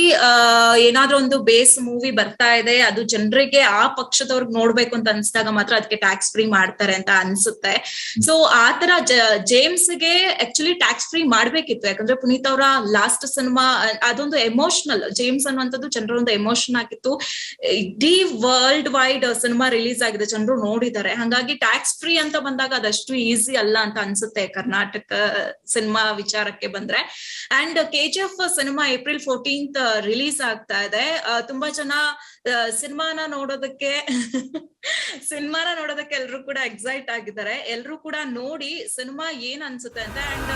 ಏನಾದ್ರೂ ಒಂದು ಬೇಸ್ ಮೂವಿ ಬರ್ತಾ ಇದೆ, ಅದು ಜನರಿಗೆ ಆ ಪಕ್ಷದವ್ರಿಗೆ ನೋಡ್ಬೇಕು ಅಂತ ಅನ್ಸ್ದಾಗ ಮಾತ್ರ ಅದಕ್ಕೆ ಟ್ಯಾಕ್ಸ್ ಫ್ರೀ ಮಾಡ್ತಾರೆ ಅಂತ ಅನ್ಸುತ್ತೆ. ಸೊ ಆತರ ಜೇಮ್ಸ್ಗೆ ಆಕ್ಚುಲಿ ಟ್ಯಾಕ್ಸ್ ಫ್ರೀ ಮಾಡ್ಬೇಕಿತ್ತು, ಯಾಕಂದ್ರೆ ಪುನೀತ್ ಅವರ ಲಾಸ್ಟ್ ಸಿನಿಮಾ ಅದೊಂದು ಎಮೋಷನಲ್, ಜೇಮ್ಸ್ ಅನ್ನುವಂಥದ್ದು ಜನರ ಒಂದು ಎಮೋಷನ್ ಆಗಿತ್ತು. ಇಡೀ ವರ್ಲ್ಡ್ ವೈಡ್ ಸಿನಿಮಾ ರಿಲೀಸ್ ಆಗಿದೆ, ಜನರು ನೋಡಿದ್ದಾರೆ. ಹಾಗಾಗಿ ಟ್ಯಾಕ್ಸ್ ಫ್ರೀ ಅಂತ ಬಂದಾಗ ಅದಷ್ಟು ಈಸಿ ಅಲ್ಲ ಅಂತ ಅನ್ಸುತ್ತೆ ಕರ್ನಾಟಕ ಸಿನಿಮಾ ವಿಚಾರಕ್ಕೆ ಬಂದ್ರೆ. And KGF cinema April 14th release ಆಗ್ತಾ ಇದೆ. ತುಂಬಾ ಜನ ಸಿನಿಮಾನ ನೋಡೋದಕ್ಕೆ ಎಲ್ರು ಕೂಡ ಎಕ್ಸೈಟ್ ಆಗಿದ್ದಾರೆ. ಎಲ್ರು ಕೂಡ ನೋಡಿ ಸಿನಿಮಾ ಏನ್ ಅನ್ಸುತ್ತೆ ಅಂತ. ಅಂಡ್